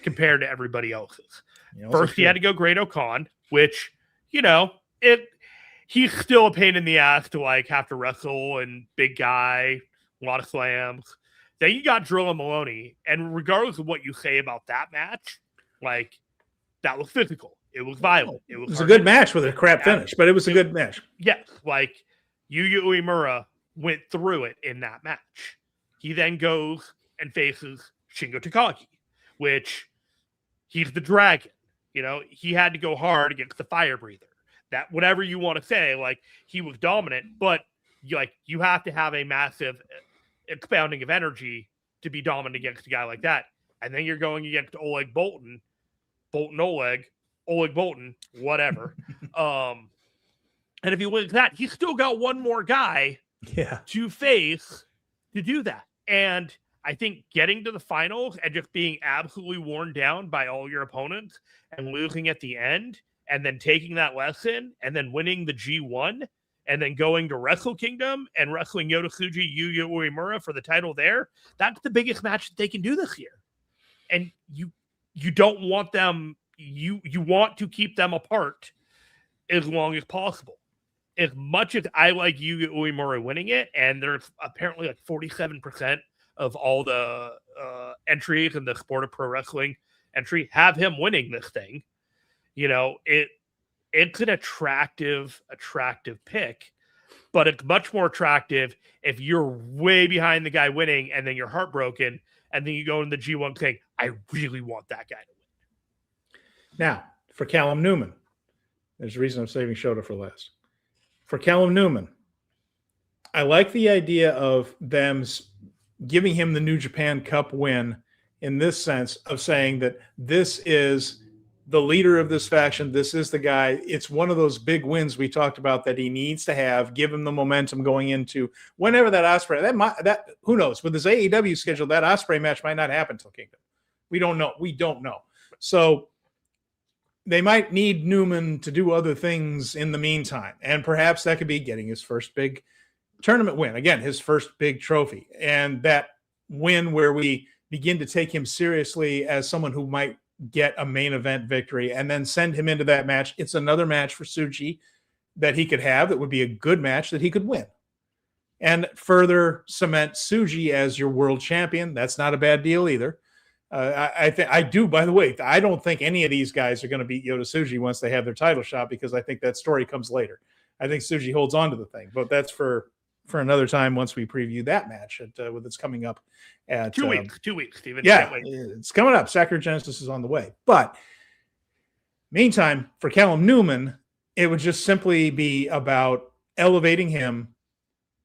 compared to everybody else's. First, he had to go Great Okan, which, he's still a pain in the ass to have to wrestle, and big guy, a lot of slams. Then you got Drill and Maloney, and regardless of what you say about that match, that was physical. It was violent. It was a good match with a crap finish, but it was a good match. Yes, Yuya Uemura went through it in that match. He then goes and faces Shingo Takagi, which he's the dragon. He had to go hard against the fire breather. That, whatever you want to say, he was dominant, but you have to have a massive expounding of energy to be dominant against a guy like that. And then you're going against Oleg Boltin, Oleg Boltin, whatever. And if he wins that, he's still got one more guy to face to do that. And I think getting to the finals and just being absolutely worn down by all your opponents and losing at the end, and then taking that lesson and then winning the G1 and then going to Wrestle Kingdom and wrestling Yotatsuji Yuya Uemura for the title there, that's the biggest match that they can do this year. And you don't want them, you want to keep them apart as long as possible. As much as I like Yuya Uemura winning it, and there's apparently 47% of all the entries in the sport of pro wrestling entry have him winning this thing. It's an attractive pick, but it's much more attractive if you're way behind the guy winning and then you're heartbroken and then you go in the G1 saying, I really want that guy to win. Now, for Callum Newman, there's a reason I'm saving Shota for last. For Callum Newman, I like the idea of them giving him the New Japan Cup win in this sense of saying that this is the leader of this faction. This is the guy. It's one of those big wins we talked about that he needs to have, give him the momentum going into whenever that Ospreay, that who knows, with his AEW schedule, that Ospreay match might not happen till Kingdom. We don't know. So they might need Newman to do other things in the meantime. And perhaps that could be getting his first big tournament win. Again, his first big trophy. And that win where we begin to take him seriously as someone who might get a main event victory and then send him into that match. It's another match for Tsuji that he could have. That would be a good match that he could win. And further cement Tsuji as your world champion. That's not a bad deal either. I do, by the way, I don't think any of these guys are going to beat Yotatsuji once they have their title shot, because I think that story comes later. I think Tsuji holds on to the thing, but that's for another time once we preview that match with it's coming up at 2 weeks, Steven. Yeah, it's coming up. Sakura Genesis is on the way. But meantime, for Callum Newman, it would just simply be about elevating him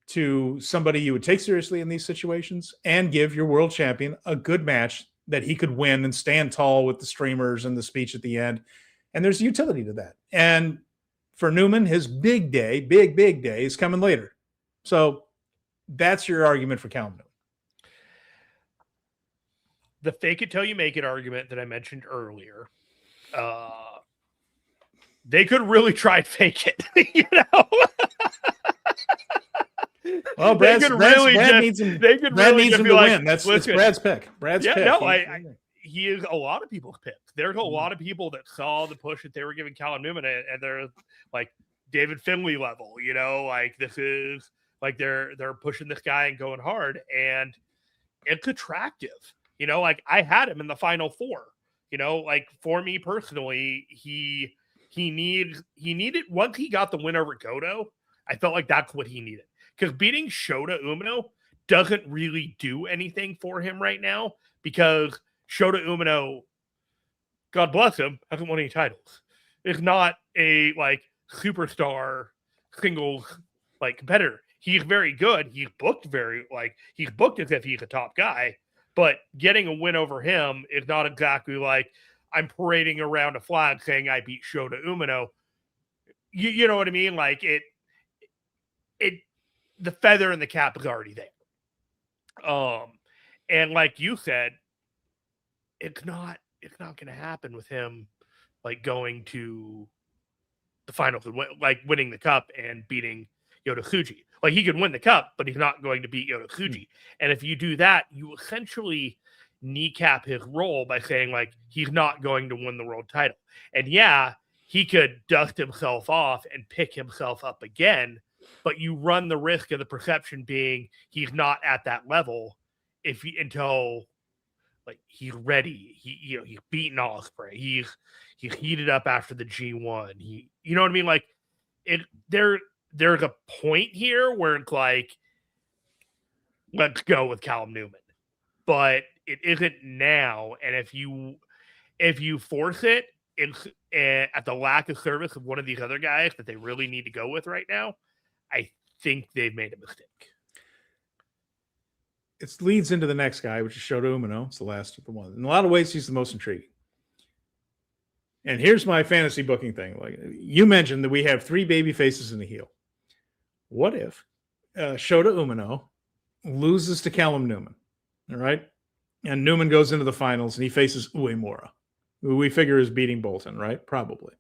to somebody you would take seriously in these situations and give your world champion a good match that he could win and stand tall with the streamers and the speech at the end. And there's utility to that. And for Newman, his big day, big day is coming later. So that's your argument for Callum Newman. The fake it till you make it argument that I mentioned earlier. They could really try and fake it, Well, Brad needs him to win. That's Brad's pick. Brad's pick. No, he is a lot of people's pick. There's a lot of people that saw the push that they were giving Callum Newman, and they're like David Finley level, like this is like they're pushing this guy and going hard, and it's attractive. Like I had him in the final four. Like for me personally, he needed once he got the win over Goto, I felt like that's what he needed. Because beating Shota Umino doesn't really do anything for him right now, because Shota Umino, God bless him, hasn't won any titles. Is not a like superstar singles like competitor. He's very good. He's booked as if he's a top guy, but getting a win over him is not exactly like I'm parading around a flag saying I beat Shota Umino. You know what I mean? Like the feather in the cap is already there. And like you said, it's not going to happen with him like going to the finals and like winning the cup and beating Yota Tsuji. Like he could win the cup, but he's not going to beat Yota Tsuji. And if you do that, you essentially kneecap his role by saying like he's not going to win the world title. And yeah, he could dust himself off and pick himself up again, but you run the risk of the perception being he's not at that level until like he's ready. He's beaten Ospreay. He's heated up after the G1. You know what I mean? Like there's a point here where it's like, let's go with Callum Newman, but it isn't now. And if you force it at the lack of service of one of these other guys that they really need to go with right now, I think they've made a mistake. It leads into the next guy, which is Shota Umino. It's the last of the one. In a lot of ways, he's the most intriguing. And here's my fantasy booking thing. Like you mentioned that we have 3 baby faces in the heel. What if Shota Umino loses to Callum Newman? All right. And Newman goes into the finals and he faces Uemura, who we figure is beating Boltin, right? Probably.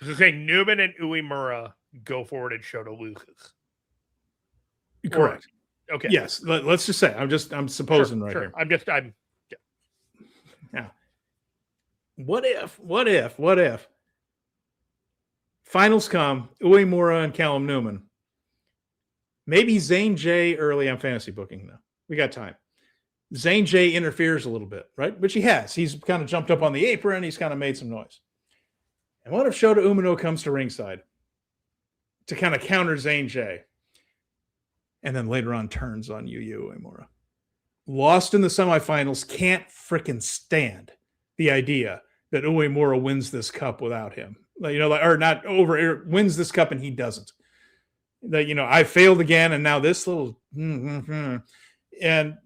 So saying Newman and Uemura go forward and Shota loses. Correct. Okay. Yes. Let's just say I'm supposing here. Yeah. What if finals come, Uemura and Callum Newman? Maybe Zane J early on fantasy booking though. We got time. Zane J interferes a little bit, right? Which he has. He's kind of jumped up on the apron. He's kind of made some noise. And what if Shota Umino comes to ringside to kind of counter Zane J? And then later on turns on Yuya Uemura. Lost in the semifinals, can't freaking stand the idea that Uemura wins this cup without him. Wins this cup and he doesn't. I failed again and now this little and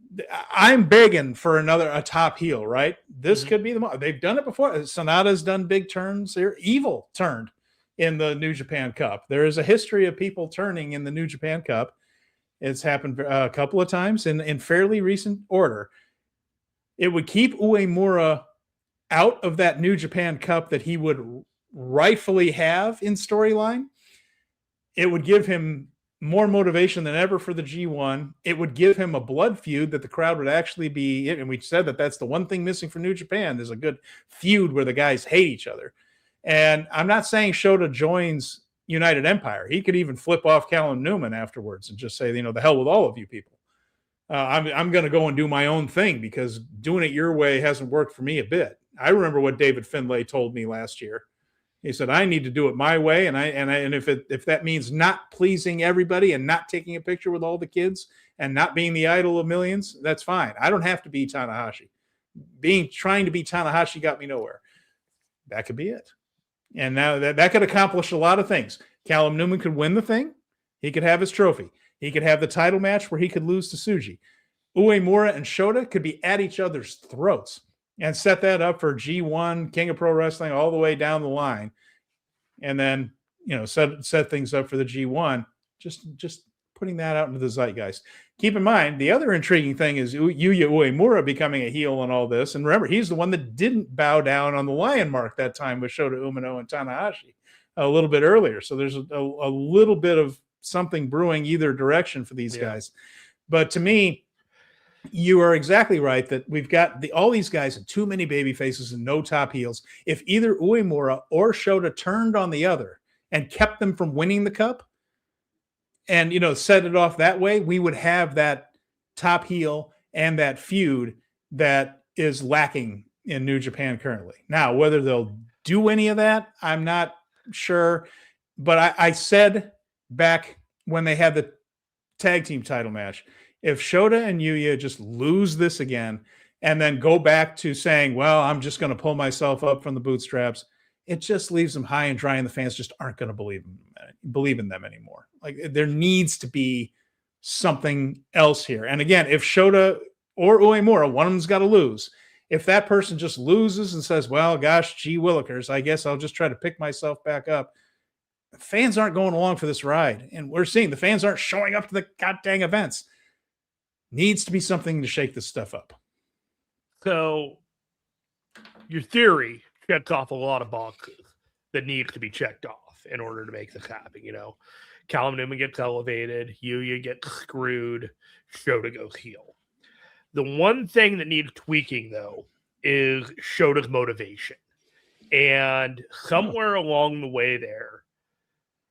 I'm begging for a top heel, right? This could be they've done it before. Sonata's done big turns here. Evil turned in the New Japan Cup. There is a history of people turning in the New Japan Cup. It's happened a couple of times in fairly recent order. It would keep Uemura out of that New Japan Cup that he would rightfully have in storyline. It would give him more motivation than ever for the G1. It would give him a blood feud that the crowd would actually be in. And we said that that's the one thing missing for New Japan. There's a good feud where the guys hate each other. And I'm not saying Shota joins United Empire. He could even flip off Callum Newman afterwards and just say, the hell with all of you people. I'm going to go and do my own thing because doing it your way hasn't worked for me a bit. I remember what David Finlay told me last year. He said, I need to do it my way. And if that means not pleasing everybody and not taking a picture with all the kids and not being the idol of millions, that's fine. I don't have to be Tanahashi. Trying to be Tanahashi got me nowhere. That could be it. And now that could accomplish a lot of things. Callum Newman could win the thing. He could have his trophy. He could have the title match where he could lose to Tsuji. Uemura and Shota could be at each other's throats and set that up for G1, King of Pro Wrestling, all the way down the line. And then, set things up for the G1. Just putting that out into the zeitgeist. Keep in mind, the other intriguing thing is Yuya Uemura becoming a heel in all this. And remember, he's the one that didn't bow down on the lion mark that time with Shota Umino and Tanahashi a little bit earlier. So there's a little bit of something brewing either direction for these guys. But to me, You are exactly right that we've got all these guys and too many baby faces and no top heels. If either Uemura or Shota turned on the other and kept them from winning the cup and, set it off that way, we would have that top heel and that feud that is lacking in New Japan currently. Now, whether they'll do any of that, I'm not sure. But I said back when they had the tag team title match, if Shota and Yuya just lose this again and then go back to saying, well, I'm just going to pull myself up from the bootstraps, it just leaves them high and dry, and the fans just aren't going to believe in them anymore. Like, there needs to be something else here. And again, if Shota or Uemura, one of them's got to lose. If that person just loses and says, well, gosh, gee willikers, I guess I'll just try to pick myself back up, fans aren't going along for this ride. And we're seeing the fans aren't showing up to the goddamn events. Needs to be something to shake this stuff up. So your theory checks off a lot of boxes that need to be checked off in order to make this happen. Callum Newman gets elevated, Yuya gets screwed, Shota goes heel. The one thing that needs tweaking, though, is Shota's motivation. And somewhere along the way there,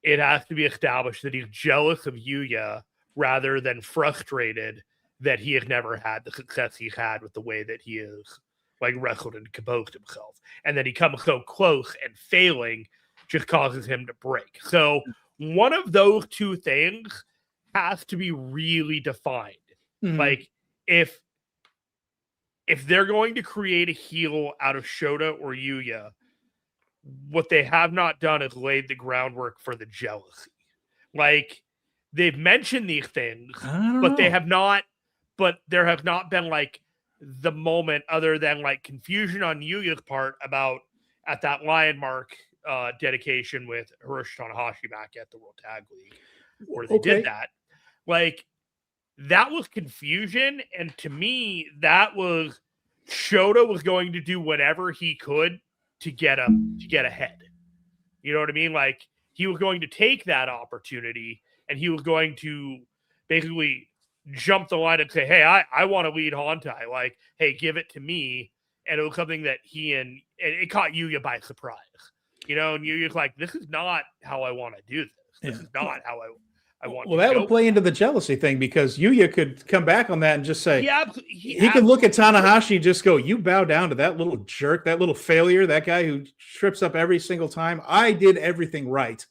it has to be established that he's jealous of Yuya rather than frustrated that he has never had the success he's had with the way that he is wrestled and composed himself. And that he comes so close and failing just causes him to break. So one of those two things has to be really defined. Mm-hmm. If they're going to create a heel out of Shota or Yuya, what they have not done is laid the groundwork for the jealousy. They've mentioned these things, but they have not. But there have not been the moment other than confusion on Yuya's part about at that Lion Mark dedication with Hiroshi Tanahashi back at the World Tag League, where they did that. That was confusion, and to me, that was Shota was going to do whatever he could to get ahead. You know what I mean? He was going to take that opportunity, and he was going to basically jump the line and say, hey, I want to lead Hontai. Hey, give it to me. And it was something that it caught Yuya by surprise. And Yuya's like, this is not how I want to do this. This is not how I want to Well, that would play into the jealousy thing, because Yuya could come back on that and just say, he could look at Tanahashi and just go, you bow down to that little jerk, that little failure, that guy who trips up every single time. I did everything right.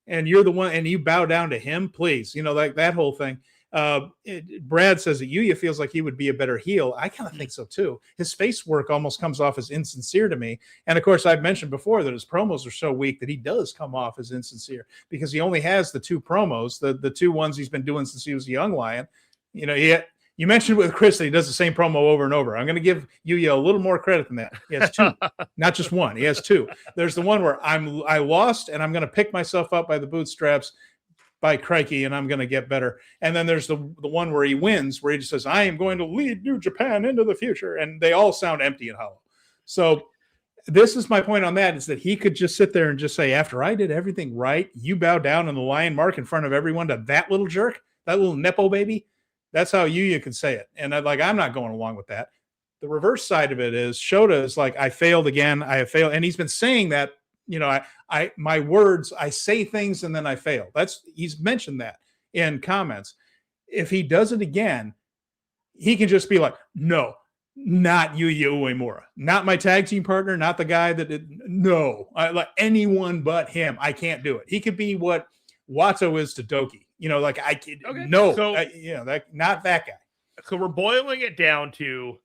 And you're the one, and you bow down to him, please. That whole thing. Brad says that Yuya feels like he would be a better heel. I kind of think so too. His face work almost comes off as insincere to me. And of course, I've mentioned before that his promos are so weak that he does come off as insincere, because he only has the two promos, the two ones he's been doing since he was a young lion. You mentioned with Chris that he does the same promo over and over. I'm going to give Yuya a little more credit than that. He has two, not just one. He has two. There's the one where I lost and I'm going to pick myself up by the bootstraps, by crikey, and I'm going to get better. And then there's the one where he wins, where he just says, I am going to lead New Japan into the future. And they all sound empty and hollow. So this is my point on that, is that he could just sit there and just say, after I did everything right, you bow down on the Lion Mark in front of everyone to that little jerk, that little Nepo baby. That's how Yuya could say it. And I'm not going along with that. The reverse side of it is Shota is like, I failed again. I have failed. And he's been saying that, my words, I say things and then I fail. He's mentioned that in comments. If he does it again, he can just be like, no, not Yuya Uemura, not my tag team partner, not the guy like anyone but him. I can't do it. He could be what Watto is to Doki. I could, no, not that guy. So we're boiling it down to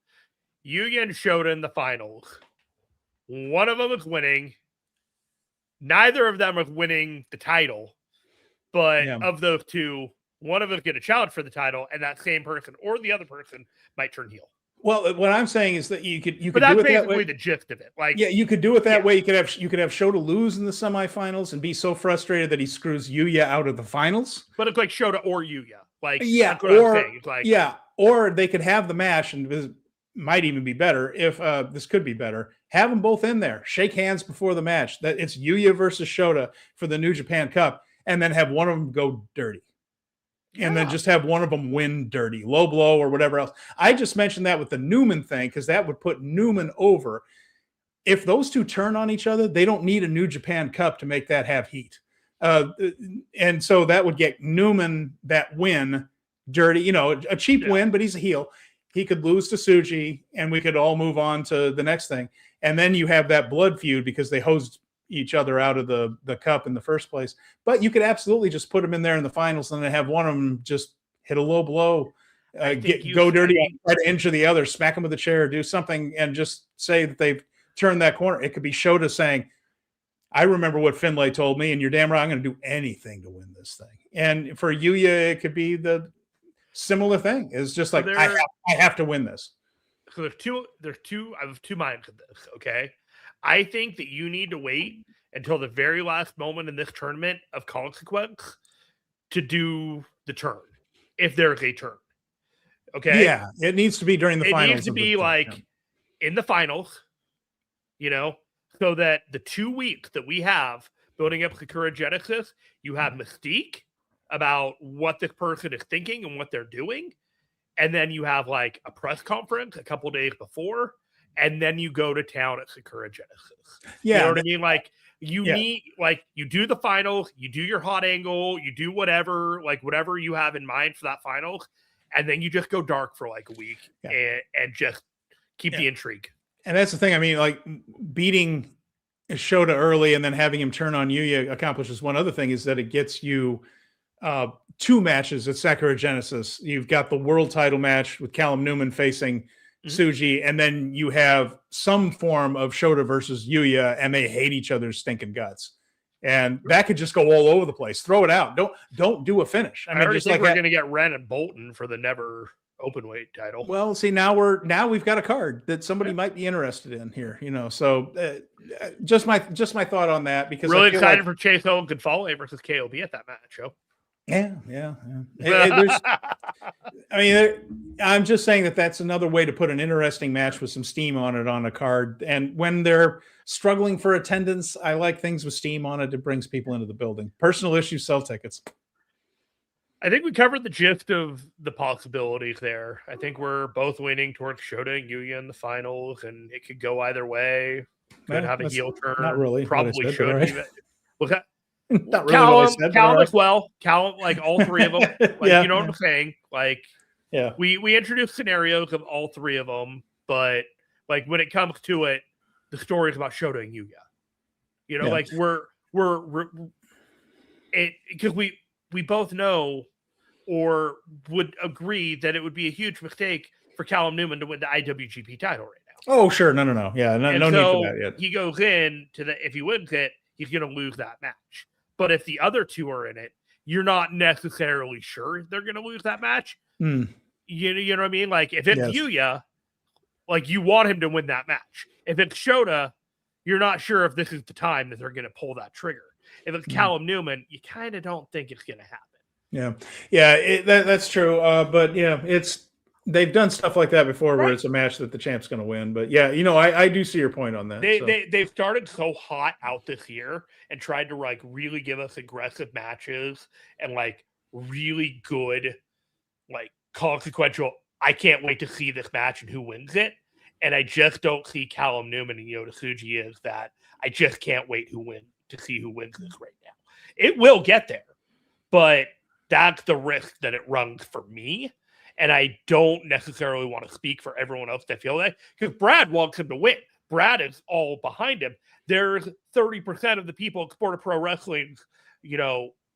Yuya and Shota in the finals. One of them is winning. Neither of them are winning the title, but of those two, one of them get a challenge for the title, and that same person or the other person might turn heel. Well, what I'm saying is that you could but that's do it basically that way. The gist of it. You could do it that way. You could have Shota lose in the semifinals and be so frustrated that he screws Yuya out of the finals. But it's like Shota or Yuya. That's what I'm saying. It's or they could have the match, and this might even be better if this could be better. Have them both in there, shake hands before the match. That it's Yuya versus Shota for the New Japan Cup, and then have one of them go dirty. and then just have one of them win dirty, low blow or whatever else. I just mentioned that with the Newman thing because that would put Newman over. If those two turn on each other, they don't need a New Japan Cup to make that have heat. And so that would get Newman that win dirty, a cheap win, but he's a heel. He could lose to Tsuji and we could all move on to the next thing. And then you have that blood feud because they hosed each other out of the cup in the first place. But you could absolutely just put them in there in the finals and then have one of them just hit a low blow, go dirty, try to injure the other, smack them with a chair, do something, and just say that they've turned that corner. It could be Shota saying, I remember what Finlay told me, and you're damn right, I'm going to do anything to win this thing. And for Yuya, it could be the similar thing. It's just like, I have to win this. So there's two, I have two minds of this, okay? I think that you need to wait until the very last moment in this tournament of consequence to do the turn, if there's a turn. Okay? Yeah, it needs to be during the finals. It needs to be in the finals, so that the 2 weeks that we have building up Sakura Genesis, you have mystique about what this person is thinking and what they're doing. And then you have a press conference a couple days before, and then you go to town at Sakura Genesis. Yeah. You know what I mean? You do the finals, you do your hot angle, you do whatever you have in mind for that finals, and then you just go dark for a week and just keep the intrigue. And that's the thing. I mean, beating Shota early and then having him turn on Yuya accomplishes one other thing, is that it gets you 2 matches at Sakura Genesis. You've got the world title match with Callum Newman facing Tsuji, and then you have some form of Shota versus Yuya, and they hate each other's stinking guts. And that could just go all over the place. Throw it out. Don't do a finish. I already think we're going to get Ren and Boltin for the never openweight title. Well, see, now we've got a card that somebody might be interested in here, So just my thought on that, because really excited for Chase Owens and Fale versus KOB at that match, Joe. Yeah. I'm just saying that's another way to put an interesting match with some steam on it on a card. And when they're struggling for attendance, I like things with steam on it. It brings people into the building. Personal issues sell tickets. I think we covered the gist of the possibilities there. I think we're both leaning towards Shota and Yuya in the finals, and it could go either way. Could have a heel turn. Not really. Probably should. Right. Look at not really what I said. Callum as well. Callum, all 3 of them. You know what I'm saying? We introduced scenarios of all 3 of them, but when it comes to it, the story is about Shota and Yuya. We're because we both know or would agree that it would be a huge mistake for Callum Newman to win the IWGP title right now. Oh, sure. No. Yeah, no need for that yet. He goes in if he wins it, he's going to lose that match. But if the other 2 are in it, you're not necessarily sure they're going to lose that match. You know what I mean? If it's Yuya, you want him to win that match. If it's Shota, you're not sure if this is the time that they're going to pull that trigger. If it's Callum Newman, you kind of don't think it's going to happen. Yeah, that's true. But they've done stuff like that before, where it's a match that the champ's going to win. But I do see your point on that. They've started so hot out this year and tried to really give us aggressive matches and really good, consequential. I can't wait to see this match and who wins it. And I just don't see Callum Newman and Yota Tsuji as that. I just can't wait to see who wins this right now. It will get there, but that's the risk that it runs for me. And I don't necessarily want to speak for everyone else that feel that, because Brad wants him to win. Brad is all behind him. There's 30% of the people at Sport of Pro Wrestling's,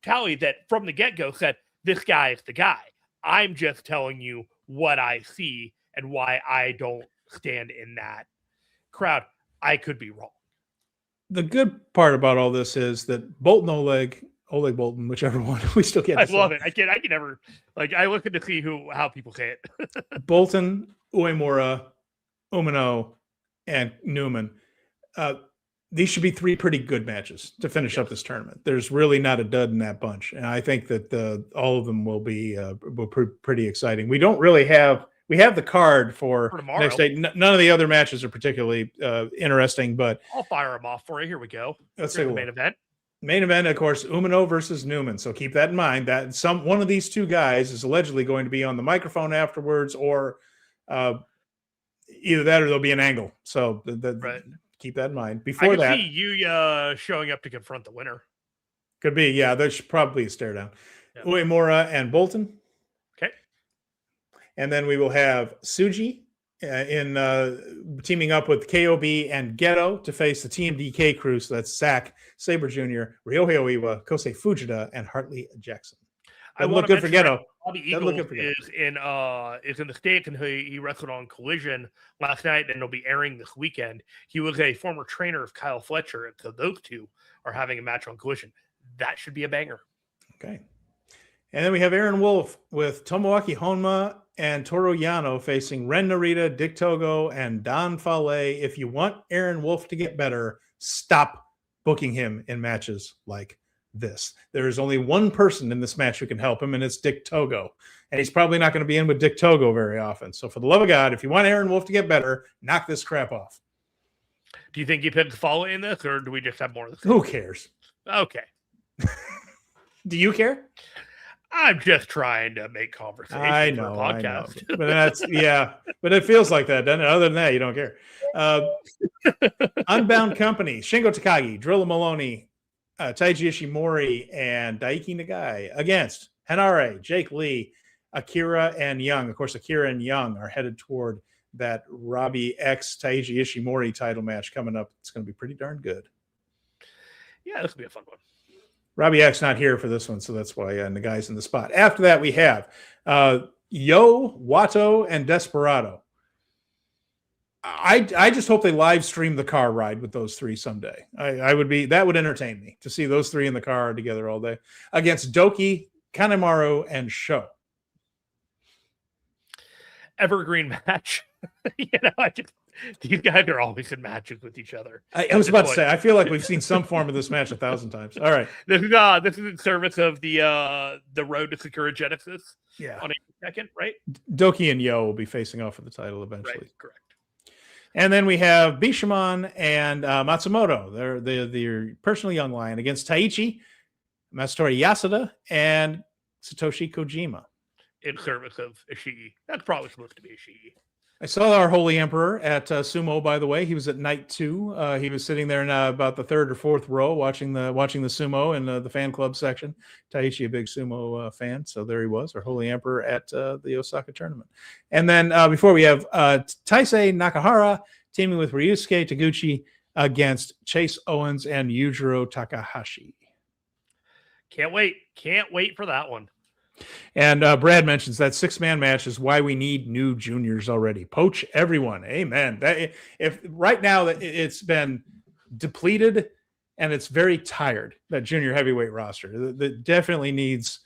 tally that from the get-go said, this guy is the guy. I'm just telling you what I see and why I don't stand in that crowd. I could be wrong. The good part about all this is that Boltin Oleg Boltin, whichever one, we still can't. I love it. I can never I look at to see how people say it. Boltin, Uemura, Umino, and Newman. These should be 3 pretty good matches to finish up this tournament. There's really not a dud in that bunch, and I think that all of them will be pretty exciting. We don't really have. We have the card for next day. None of the other matches are particularly interesting, but I'll fire them off for you. Here we go. Let's say the main event. Main event, of course, Umino versus Newman. So keep that in mind. That one of these two guys is allegedly going to be on the microphone afterwards, or either that or there'll be an angle. So Right. keep that in mind. I Before can that, see Yuya showing up to confront the winner. could be, yeah, there's probably a stare down. Yeah. Uemura and Boltin. Okay. And then we will have Tsuji teaming up with KOB and Ghetto to face the TMDK crew. So that's Zack, Sabre Jr., Ryohei Oiwa, Kosei Fujita, and Hartley Jackson. Doesn't look good for Ghetto. Bobby Eagles is in the States, and he wrestled on Collision last night, and it'll be airing this weekend. He was a former trainer of Kyle Fletcher, and so those two are having a match on Collision. That should be a banger. Okay. And then we have Aaron Wolf with Tomoaki Honma and Toru Yano facing Ren Narita, Dick Togo, and Don Fale. If you want Aaron Wolf to get better, stop booking him in matches like this. There is only one person in this match who can help him, and it's Dick Togo. And he's probably not going to be in with Dick Togo very often. So for the love of God, if you want Aaron Wolf to get better, knock this crap off. Do you think he picks Fale in this, or do we just have more of this? Who cares? Okay. Do you care? I'm just trying to make conversation I know, for a podcast. I know. But that's, yeah, but it feels like that, doesn't it? Other than that, you don't care. Unbound Company, Shingo Takagi, Drilla Maloney, Taiji Ishimori, and Daiki Nagai against Hanare, Jake Lee, Akira, and Young. Of course, Akira and Young are headed toward that Robbie X Taiji Ishimori title match coming up. It's going to be pretty darn good. Yeah, this will be a fun one. Robbie X not here for this one, so that's why the guy's in the spot. After that, we have Yo, Wato, and Desperado. I just hope they live stream the car ride with those three someday. That would entertain me to see those three in the car together all day against Doki, Kanemaru, and Sho. Evergreen match. These guys are always in matches with each other. I was about to say, I feel like we've seen some form of this match 1,000 times. All right. This is in service of the road to Sakura Genesis. Yeah. On April 2nd, right? Doki and Yo will be facing off for the title eventually. Right, correct. And then we have Bishamon and Matsumoto. They're personally young lion against Taichi, Masatori Yasuda, and Satoshi Kojima. In service of Ishii. That's probably supposed to be Ishii. I saw our Holy Emperor at Sumo, by the way. He was at night 2. He was sitting there in about the 3rd or 4th row watching the Sumo in the fan club section. Taichi, a big Sumo fan. So there he was, our Holy Emperor at the Osaka tournament. And then before we have Taisei Nakahara teaming with Ryusuke Taguchi against Chase Owens and Yujiro Takahashi. Can't wait for that one. And Brad mentions that 6-man match is why we need new juniors already. Poach everyone. Amen. If right now that it's been depleted and it's very tired, that junior heavyweight roster that definitely needs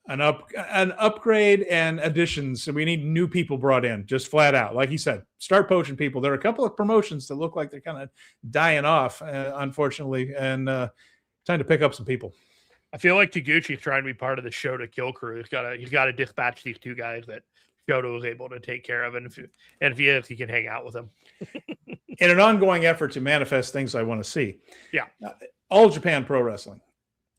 an upgrade and additions. So we need new people brought in, just flat out. Like he said, start poaching people. There are a couple of promotions that look like they're kind of dying off, unfortunately, and time to pick up some people. I feel like Taguchi's trying to be part of the Shota kill crew. He's got to dispatch these two guys that Shota was able to take care of, and if he is, he can hang out with them. In an ongoing effort to manifest things I want to see. Yeah. All Japan Pro Wrestling.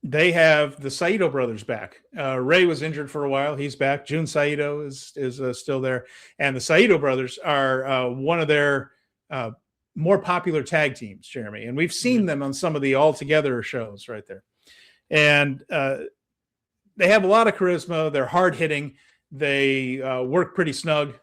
They have the Saito brothers back. Ray was injured for a while. He's back. Jun Saito is still there. And the Saito brothers are one of their more popular tag teams, Jeremy. And we've seen them on some of the All Together shows right there. And they have a lot of charisma. They're hard hitting. They work pretty snug.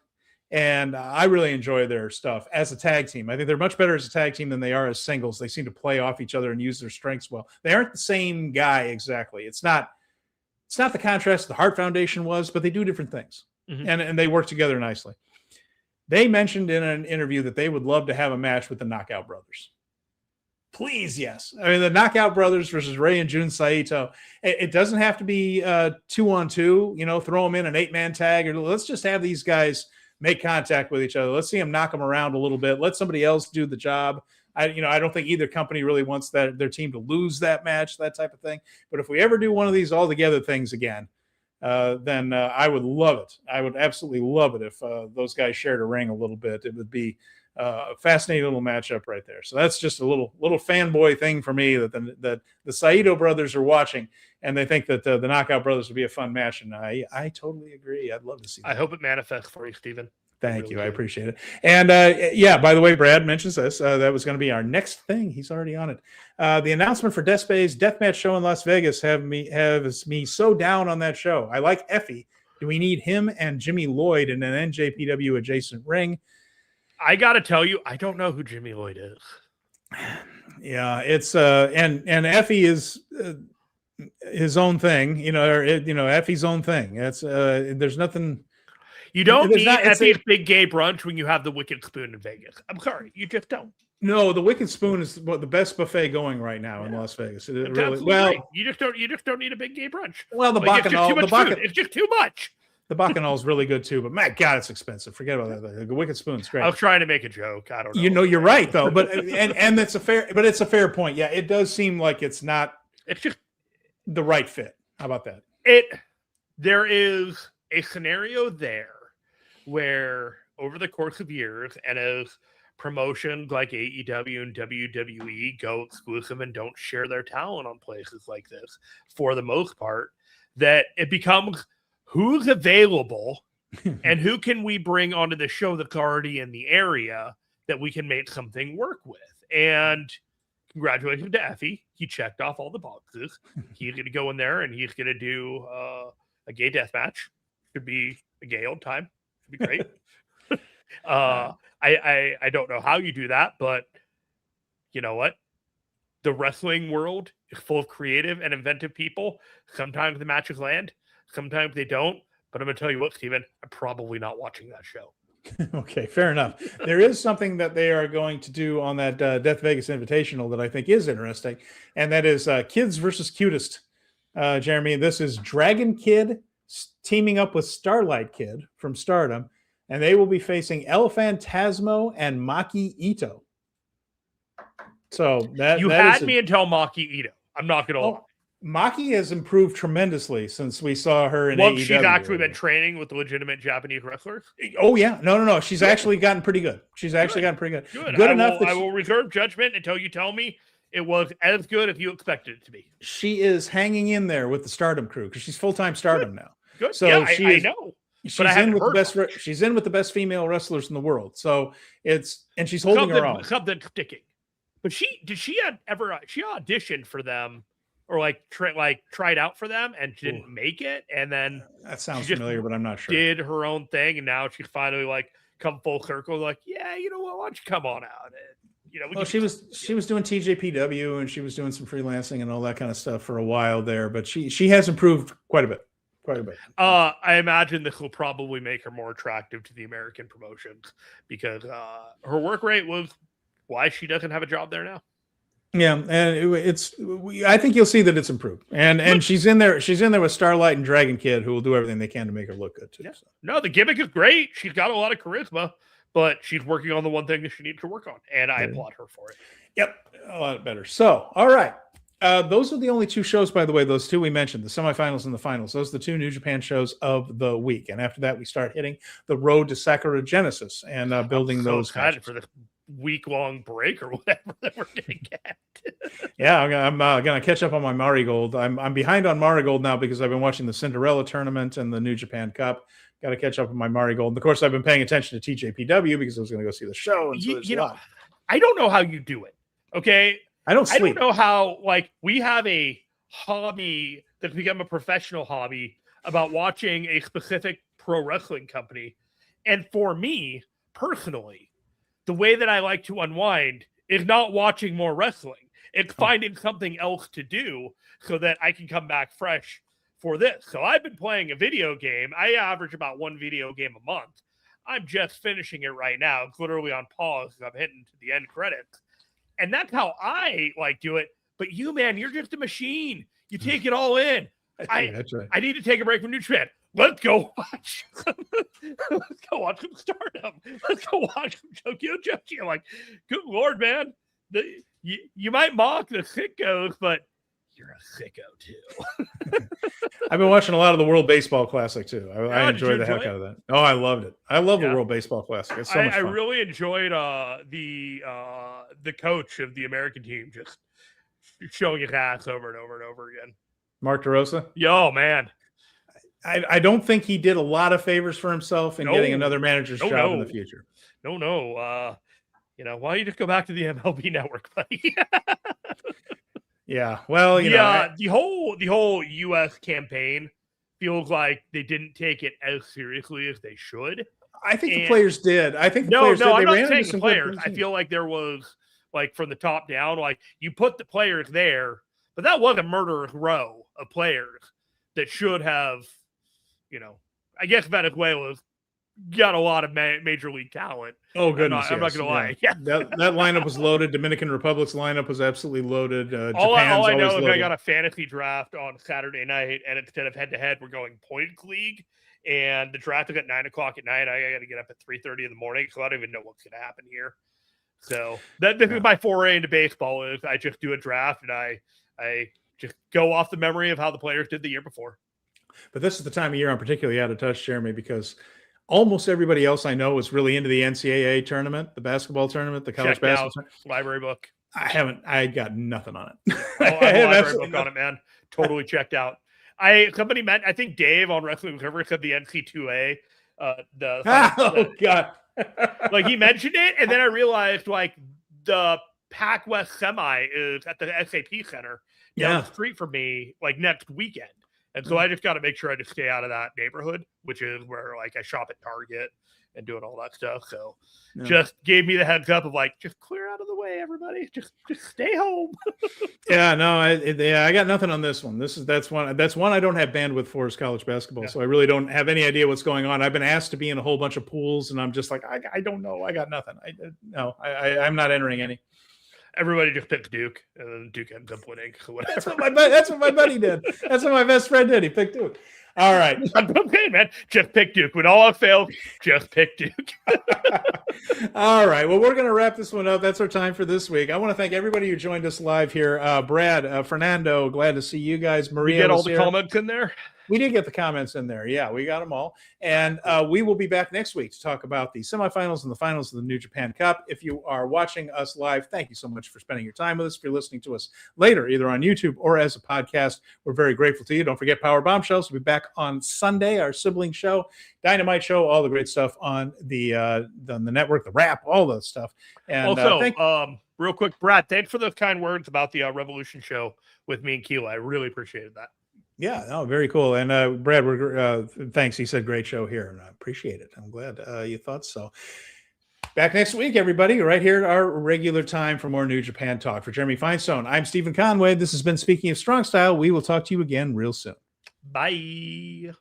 And I really enjoy their stuff as a tag team. I think they're much better as a tag team than they are as singles. They seem to play off each other and use their strengths well. They aren't the same guy exactly. It's not the contrast the Hart Foundation was, but they do different things. Mm-hmm. And they work together nicely. They mentioned in an interview that they would love to have a match with the Knockout Brothers. Please, yes. I mean, the Knockout Brothers versus Ray and Jun Saito. It doesn't have to be 2-on-2, throw them in an 8-man tag. Or let's just have these guys make contact with each other. Let's see them knock them around a little bit. Let somebody else do the job. I don't think either company really wants their team to lose that match, that type of thing. But if we ever do one of these all-together things again, then I would love it. I would absolutely love it if those guys shared a ring a little bit. It would be Fascinating little matchup right there. So that's just a little fanboy thing for me that the Saito brothers are watching, and they think that the Knockout Brothers would be a fun match. And I totally agree. I'd love to see that. I hope it manifests for you, Steven. Thank you. I appreciate it. And yeah, by the way, Brad mentions this. That was going to be our next thing. He's already on it. The announcement for Despay's deathmatch show in Las Vegas has me so down on that show. I like Effie. Do we need him and Jimmy Lloyd in an NJPW adjacent ring? I got to tell you, I don't know who Jimmy Lloyd is. Yeah, it's and Effie is his own thing, Effie's own thing. It's there's nothing. You don't need Effie's big gay brunch when you have the Wicked Spoon in Vegas. I'm sorry, you just don't. No, the Wicked Spoon is the best buffet going right now in Las Vegas. You just don't need a big gay brunch. Well, it's just too much. The Bacchanal is really good too, but my God, it's expensive. Forget about that. The Wicked Spoon's great. I was trying to make a joke. I don't know. You're right though, but and it's a fair point. Yeah, it does seem like it's just the right fit. How about that? There is a scenario there where over the course of years, and as promotions like AEW and WWE go exclusive and don't share their talent on places like this, for the most part, that it becomes who's available and who can we bring onto the show that's already in the area that we can make something work with. And congratulations to Effie. He checked off all the boxes. He's going to go in there and he's going to do a gay death match. Should be a gay old time. Should be great. I don't know how you do that, but you know what? The wrestling world is full of creative and inventive people. Sometimes the matches land, sometimes they don't. But I'm going to tell you what, Steven, I'm probably not watching that show. Okay, fair enough. There is something that they are going to do on that Death Vegas Invitational that I think is interesting, and that is Kids versus Cutest. Jeremy, this is Dragon Kid teaming up with Starlight Kid from Stardom, and they will be facing El Phantasmo and Maki Ito. So you had me until Maki Ito. I'm not going to lie. Maki has improved tremendously since we saw her in AEW. She's actually been training with legitimate Japanese wrestlers. Oh yeah, no. She's actually gotten pretty good. Gotten pretty good. Good enough. I will reserve judgment until you tell me it was as good as you expected it to be. She is hanging in there with the Stardom crew because she's full-time Stardom now. Good. So yeah, I know. She's in with the best. She's in with the best female wrestlers in the world. So she's holding her own. Something sticking. But she auditioned for them. Or tried out for them and didn't make it, and then that sounds familiar, but I'm not sure. Did her own thing, and now she's finally come full circle. Yeah, you know what? Why don't you come on out? And she was doing TJPW and she was doing some freelancing and all that kind of stuff for a while there, but she has improved quite a bit. I imagine this will probably make her more attractive to the American promotions because her work rate was why she doesn't have a job there now. Yeah, and I think you'll see that it's improved, and she's in there with Starlight and Dragon Kid, who will do everything they can to make her look good too. Yeah. So. No, the gimmick is great. She's got a lot of charisma, but she's working on the one thing that she needs to work on, and I applaud her for it. Yep, a lot better. So, all right, those are the only two shows, by the way. Those two we mentioned, the semifinals and the finals. Those are the two New Japan shows of the week, and after that, we start hitting the road to Sakura Genesis and building those. Excited for the week-long break or whatever that we're gonna get. Yeah, I'm gonna catch up on my Marigold. I'm behind on Marigold now because I've been watching the Cinderella tournament and the New Japan Cup. Got to catch up on my Marigold. And of course, I've been paying attention to TJPW because I was going to go see the show. And so I don't know how you do it. Okay, I don't sleep. I don't know how. We have a hobby that's become a professional hobby about watching a specific pro wrestling company, and for me personally, the way that I like to unwind is not watching more wrestling. It's finding something else to do so that I can come back fresh for this. So I've been playing a video game. I average about one video game a month. I'm just finishing it right now. It's literally on pause because I'm hitting to the end credits. And that's how I do it. But you, man, you're just a machine. You take it all in. That's right. I need to take a break from New Japan. Let's go watch. Let's go watch some Stardom. Let's go watch some Tokyo Joshi. I'm like, good Lord, man. You might mock the sickos, but You're a sicko too. I've been watching a lot of the World Baseball Classic too. I Did enjoyed you the enjoy heck it? out of that. Oh, I loved it. I love the World Baseball Classic. It's so much fun. I really enjoyed the coach of the American team just showing his ass over and over and over again. Mark DeRosa? Yo, man. I don't think he did a lot of favors for himself in getting another manager's job in the future. No. You know, why don't you just go back to the MLB network, buddy? Yeah. Well, the whole US campaign feels like they didn't take it as seriously as they should. I think the players did. I think the players did. I'm not saying the players. I feel like there was, like, from the top down, like, you put the players there, but that was a murderous row of players that should have, I guess Venezuela's got a lot of major league talent. Oh, goodness. I'm not going to lie. Yeah. that lineup was loaded. Dominican Republic's lineup was absolutely loaded. Japan's all I know is loaded. I got a fantasy draft on Saturday night, and instead of head-to-head, we're going points league. And the draft is at 9 o'clock at night. I got to get up at 3:30 in the morning, so I don't even know what's going to happen here. So this is my foray into baseball. Is I just do a draft, and I just go off the memory of how the players did the year before. But this is the time of year I'm particularly out of touch, Jeremy, because almost everybody else I know is really into the NCAA tournament, the basketball tournament, the college basketball tournament. Library book. I got nothing on it. I have a library book on it, man. Totally checked out. I think Dave on Wrestling Recovery said the NC2A. God. Like, he mentioned it, and then I realized, like, the Pac West semi is at the SAP Center down the street from me, like, next weekend. And so I just got to make sure I just stay out of that neighborhood, which is where, like, I shop at Target and doing all that stuff. So just gave me the heads up of, like, just clear out of the way, everybody. Just stay home. I got nothing on this one. That's one I don't have bandwidth for is college basketball. So I really don't have any idea what's going on. I've been asked to be in a whole bunch of pools, and I'm just like, I don't know. I got nothing. I'm not entering any. Everybody just picked Duke, and then Duke ends up winning. So whatever. That's what my buddy did. That's what my best friend did. He picked Duke. All right. Okay, man. Just pick Duke. When all else fails, just pick Duke. All right. Well, we're going to wrap this one up. That's our time for this week. I want to thank everybody who joined us live here. Brad, Fernando, glad to see you guys. Maria, we get all the comments in there. We did get the comments in there. Yeah, we got them all. And we will be back next week to talk about the semifinals and the finals of the New Japan Cup. If you are watching us live, thank you so much for spending your time with us. If you're listening to us later, either on YouTube or as a podcast, we're very grateful to you. Don't forget Power Bombshells. We'll be back on Sunday, our sibling show, Dynamite Show, all the great stuff on the network, the rap, all the stuff. And also, real quick, Brad, thanks for those kind words about the Revolution show with me and Keela. I really appreciated that. Yeah, no, very cool. And Brad, thanks. He said great show here, and I appreciate it. I'm glad you thought so. Back next week, everybody, right here at our regular time for more New Japan talk. For Jeremy Finestone, I'm Steven Conway. This has been Speaking of Strong Style. We will talk to you again real soon. Bye.